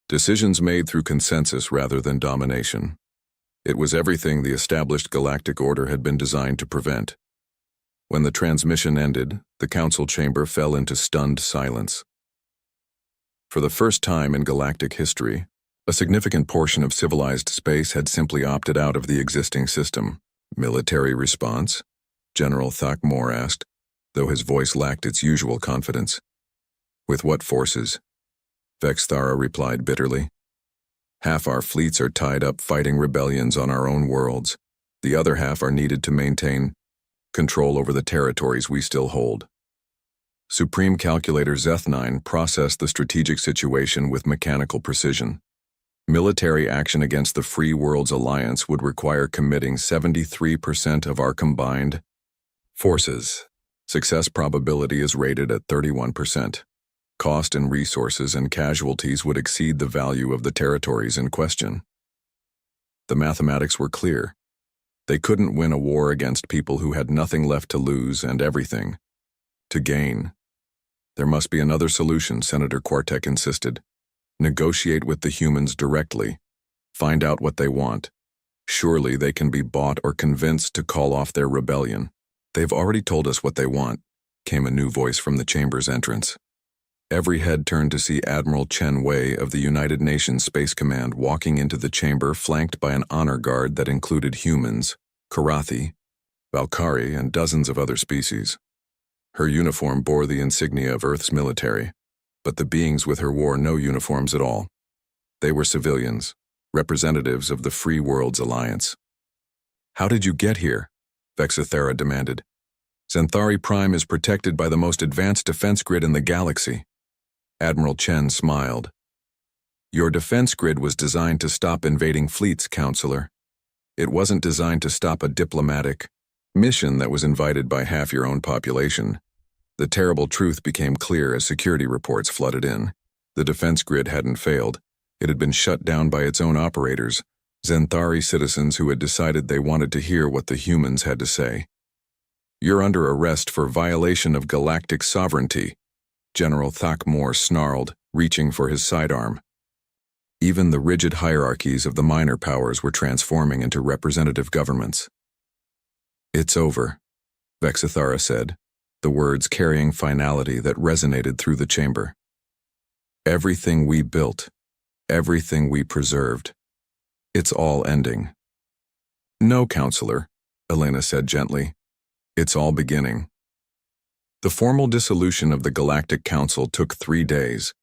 decisions made through consensus rather than domination. It was everything the established galactic order had been designed to prevent. When the transmission ended, the council chamber fell into stunned silence. For the first time in galactic history, a significant portion of civilized space had simply opted out of the existing system. "Military response?" General Thakmor asked. though his voice lacked its usual confidence. With what forces? Vexthara replied bitterly. Half our fleets are tied up fighting rebellions on our own worlds. The other half are needed to maintain control over the territories we still hold. Supreme Calculator Zeth9 processed the strategic situation with mechanical precision. Military action against the Free Worlds Alliance would require committing 73% of our combined forces. Success probability is rated at 31%. Cost in resources and casualties would exceed the value of the territories in question. The mathematics were clear. They couldn't win a war against people who had nothing left to lose and everything to gain. There must be another solution, Senator Quartek insisted. Negotiate with the humans directly. Find out what they want. Surely they can be bought or convinced to call off their rebellion. They've already told us what they want, came a new voice from the chamber's entrance. Every head turned to see Admiral Chen Wei of the United Nations Space Command walking into the chamber flanked by an honor guard that included humans, Karathi, Valkyrie, and dozens of other species. Her uniform bore the insignia of Earth's military, but the beings with her wore no uniforms at all. They were civilians, representatives of the Free Worlds Alliance. How did you get here? Vexthara demanded. Centauri Prime is protected by the most advanced defense grid in the galaxy. Admiral Chen smiled. Your defense grid was designed to stop invading fleets, Counselor. It wasn't designed to stop a diplomatic mission that was invited by half your own population. The terrible truth became clear as security reports flooded in. The defense grid hadn't failed. It had been shut down by its own operators, Zentari citizens who had decided they wanted to hear what the humans had to say. You're under arrest for violation of galactic sovereignty, General Thakmor snarled, reaching for his sidearm. Even the rigid hierarchies of the minor powers were transforming into representative governments. It's over, Vexthara said, the words carrying finality that resonated through the chamber. Everything we built, everything we preserved, it's all ending. No, Counselor, Elena said gently. It's all beginning. The formal dissolution of the Galactic Council took 3 days,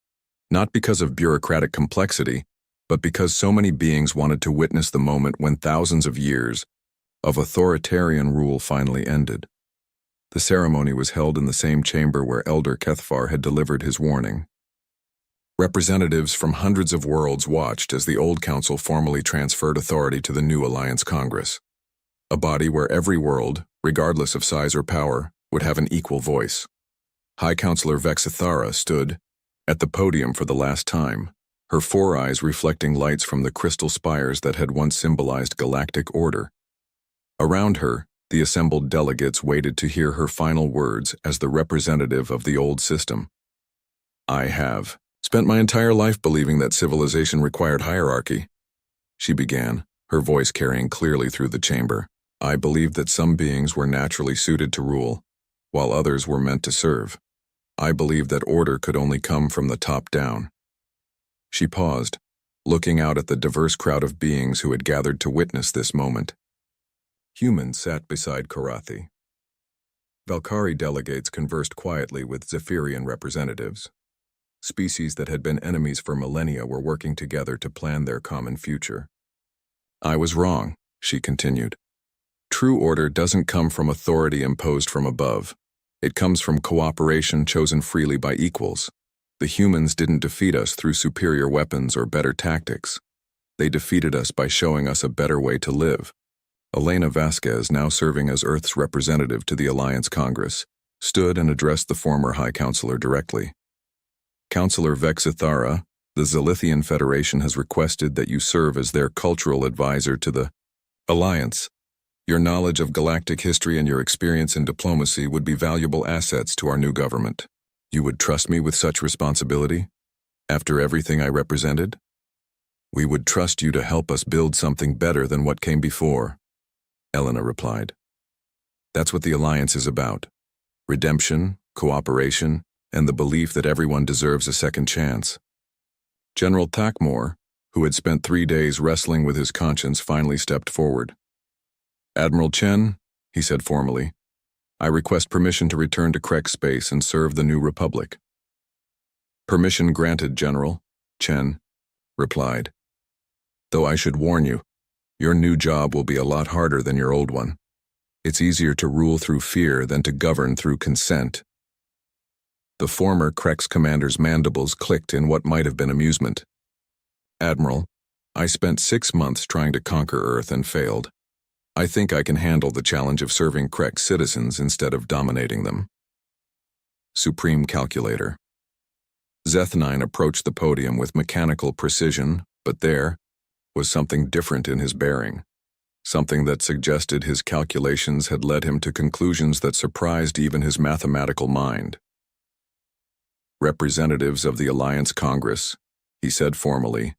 not because of bureaucratic complexity, but because so many beings wanted to witness the moment when thousands of years of authoritarian rule finally ended. The ceremony was held in the same chamber where Elder Kethfar had delivered his warning. Representatives from hundreds of worlds watched as the old council formally transferred authority to the new Alliance Congress, a body where every world, regardless of size or power, would have an equal voice. High Counselor Vexthara stood at the podium for the last time, her 4 eyes reflecting lights from the crystal spires that had once symbolized galactic order. Around her, the assembled delegates waited to hear her final words as the representative of the old system. I have spent my entire life believing that civilization required hierarchy, she began, her voice carrying clearly through the chamber. I believed that some beings were naturally suited to rule, while others were meant to serve. I believed that order could only come from the top down. She paused, looking out at the diverse crowd of beings who had gathered to witness this moment. Humans sat beside Karathi. Valkyrie delegates conversed quietly with Zephyrian representatives. Species that had been enemies for millennia were working together to plan their common future. I was wrong, she continued. True order doesn't come from authority imposed from above. It comes from cooperation chosen freely by equals. The humans didn't defeat us through superior weapons or better tactics. They defeated us by showing us a better way to live. Elena Vasquez, now serving as Earth's representative to the Alliance Congress, stood and addressed the former High Counselor directly. Counselor Vexthara, the Zilithian Federation has requested that you serve as their cultural advisor to the Alliance. Your knowledge of galactic history and your experience in diplomacy would be valuable assets to our new government. You would trust me with such responsibility? After everything I represented? We would trust you to help us build something better than what came before, Elena replied. That's what the Alliance is about. Redemption, cooperation, and the belief that everyone deserves a second chance. General Thakmor, who had spent 3 days wrestling with his conscience, finally stepped forward. Admiral Chen, he said formally, I request permission to return to Krek space and serve the new Republic. Permission granted, General, Chen replied. Though I should warn you, your new job will be a lot harder than your old one. It's easier to rule through fear than to govern through consent. The former Krek's commander's mandibles clicked in what might have been amusement. Admiral, I spent 6 months trying to conquer Earth and failed. I think I can handle the challenge of serving Krek citizens instead of dominating them. Supreme Calculator. Zeth9 approached the podium with mechanical precision, but there was something different in his bearing. Something that suggested his calculations had led him to conclusions that surprised even his mathematical mind. Representatives of the Alliance Congress, he said formally,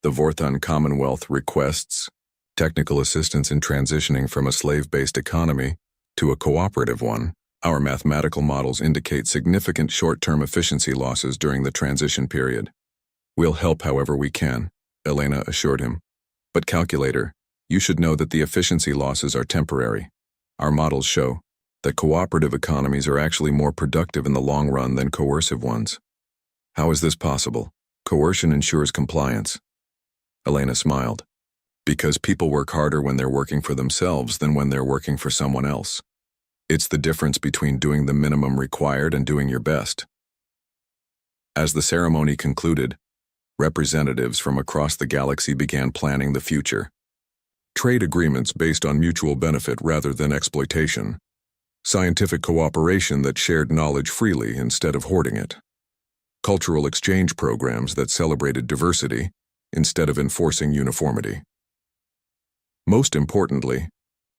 the Vorthon Commonwealth requests technical assistance in transitioning from a slave-based economy to a cooperative one. Our mathematical models indicate significant short-term efficiency losses during the transition period. We'll help however we can, Elena assured him. But calculator, you should know that the efficiency losses are temporary. Our models show that cooperative economies are actually more productive in the long run than coercive ones. How is this possible? Coercion ensures compliance. Elena smiled. Because people work harder when they're working for themselves than when they're working for someone else. It's the difference between doing the minimum required and doing your best. As the ceremony concluded, representatives from across the galaxy began planning the future. Trade agreements based on mutual benefit rather than exploitation. Scientific cooperation that shared knowledge freely instead of hoarding it. Cultural exchange programs that celebrated diversity instead of enforcing uniformity. Most importantly,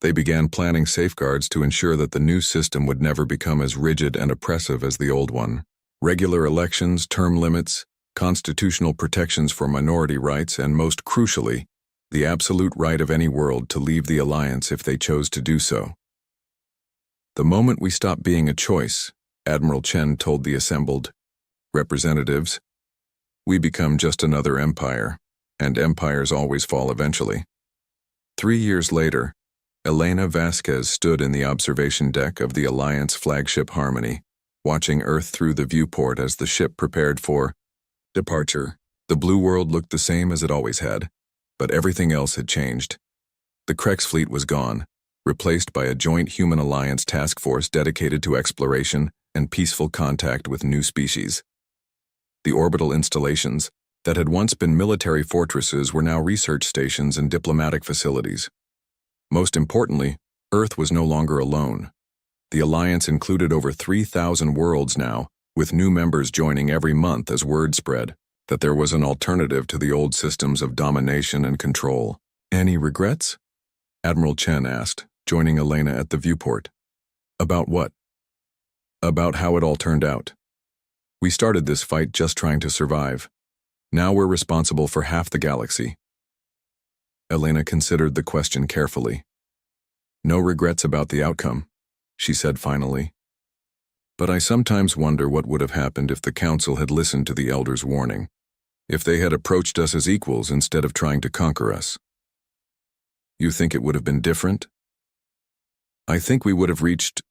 they began planning safeguards to ensure that the new system would never become as rigid and oppressive as the old one. Regular elections, term limits, constitutional protections for minority rights, and most crucially, the absolute right of any world to leave the Alliance if they chose to do so. The moment we stop being a choice, Admiral Chen told the assembled representatives, we become just another empire, and empires always fall eventually. 3 years later, Elena Vasquez stood in the observation deck of the Alliance flagship Harmony, watching Earth through the viewport as the ship prepared for departure. The blue world looked the same as it always had, but everything else had changed. The Krek's fleet was gone, replaced by a joint human alliance task force dedicated to exploration and peaceful contact with new species. The orbital installations that had once been military fortresses were now research stations and diplomatic facilities. Most importantly, Earth was no longer alone. The Alliance included over 3,000 worlds now, with new members joining every month as word spread that there was an alternative to the old systems of domination and control. Any regrets? Admiral Chen asked, joining Elena at the viewport. About what? About how it all turned out. We started this fight just trying to survive. Now we're responsible for half the galaxy. Elena considered the question carefully. No regrets about the outcome, she said finally. But I sometimes wonder what would have happened if the Council had listened to the Elder's warning, if they had approached us as equals instead of trying to conquer us. You think it would have been different? I think we would have reached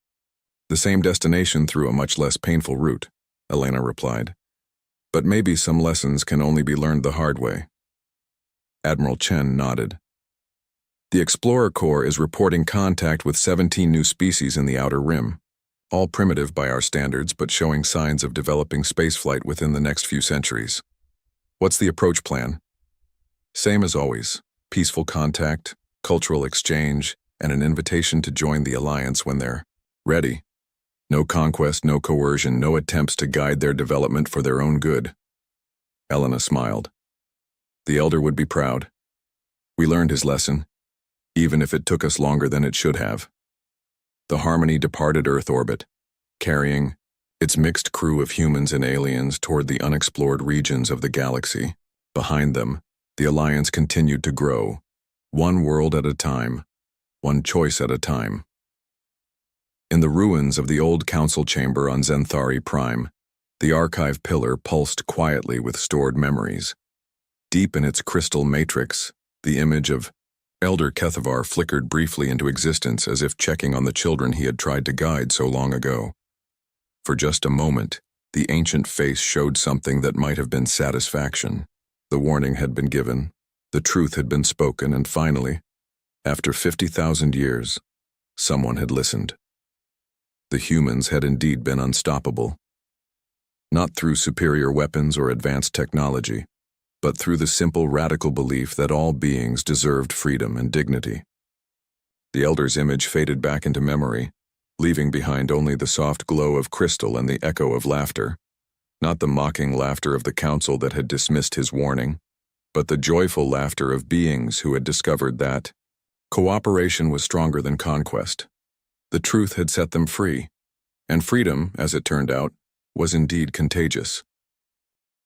the same destination through a much less painful route, Elena replied. But maybe some lessons can only be learned the hard way. Admiral Chen nodded. The Explorer Corps is reporting contact with 17 new species in the Outer Rim, all primitive by our standards but showing signs of developing spaceflight within the next few centuries. What's the approach plan? Same as always, peaceful contact, cultural exchange, and an invitation to join the Alliance when they're ready. No conquest, no coercion, no attempts to guide their development for their own good. Elena smiled. The Elder would be proud. We learned his lesson, even if it took us longer than it should have. The Harmony departed Earth orbit, carrying its mixed crew of humans and aliens toward the unexplored regions of the galaxy. Behind them, the Alliance continued to grow, one world at a time, one choice at a time. In the ruins of the old council chamber on Zenthari Prime, the archive pillar pulsed quietly with stored memories. Deep in its crystal matrix, the image of Elder Kethavar flickered briefly into existence as if checking on the children he had tried to guide so long ago. For just a moment, the ancient face showed something that might have been satisfaction. The warning had been given, the truth had been spoken, and finally, after 50,000 years, someone had listened. The humans had indeed been unstoppable. Not through superior weapons or advanced technology, but through the simple radical belief that all beings deserved freedom and dignity. The elder's image faded back into memory, leaving behind only the soft glow of crystal and the echo of laughter, not the mocking laughter of the council that had dismissed his warning, but the joyful laughter of beings who had discovered that cooperation was stronger than conquest. The truth had set them free, and freedom, as it turned out, was indeed contagious.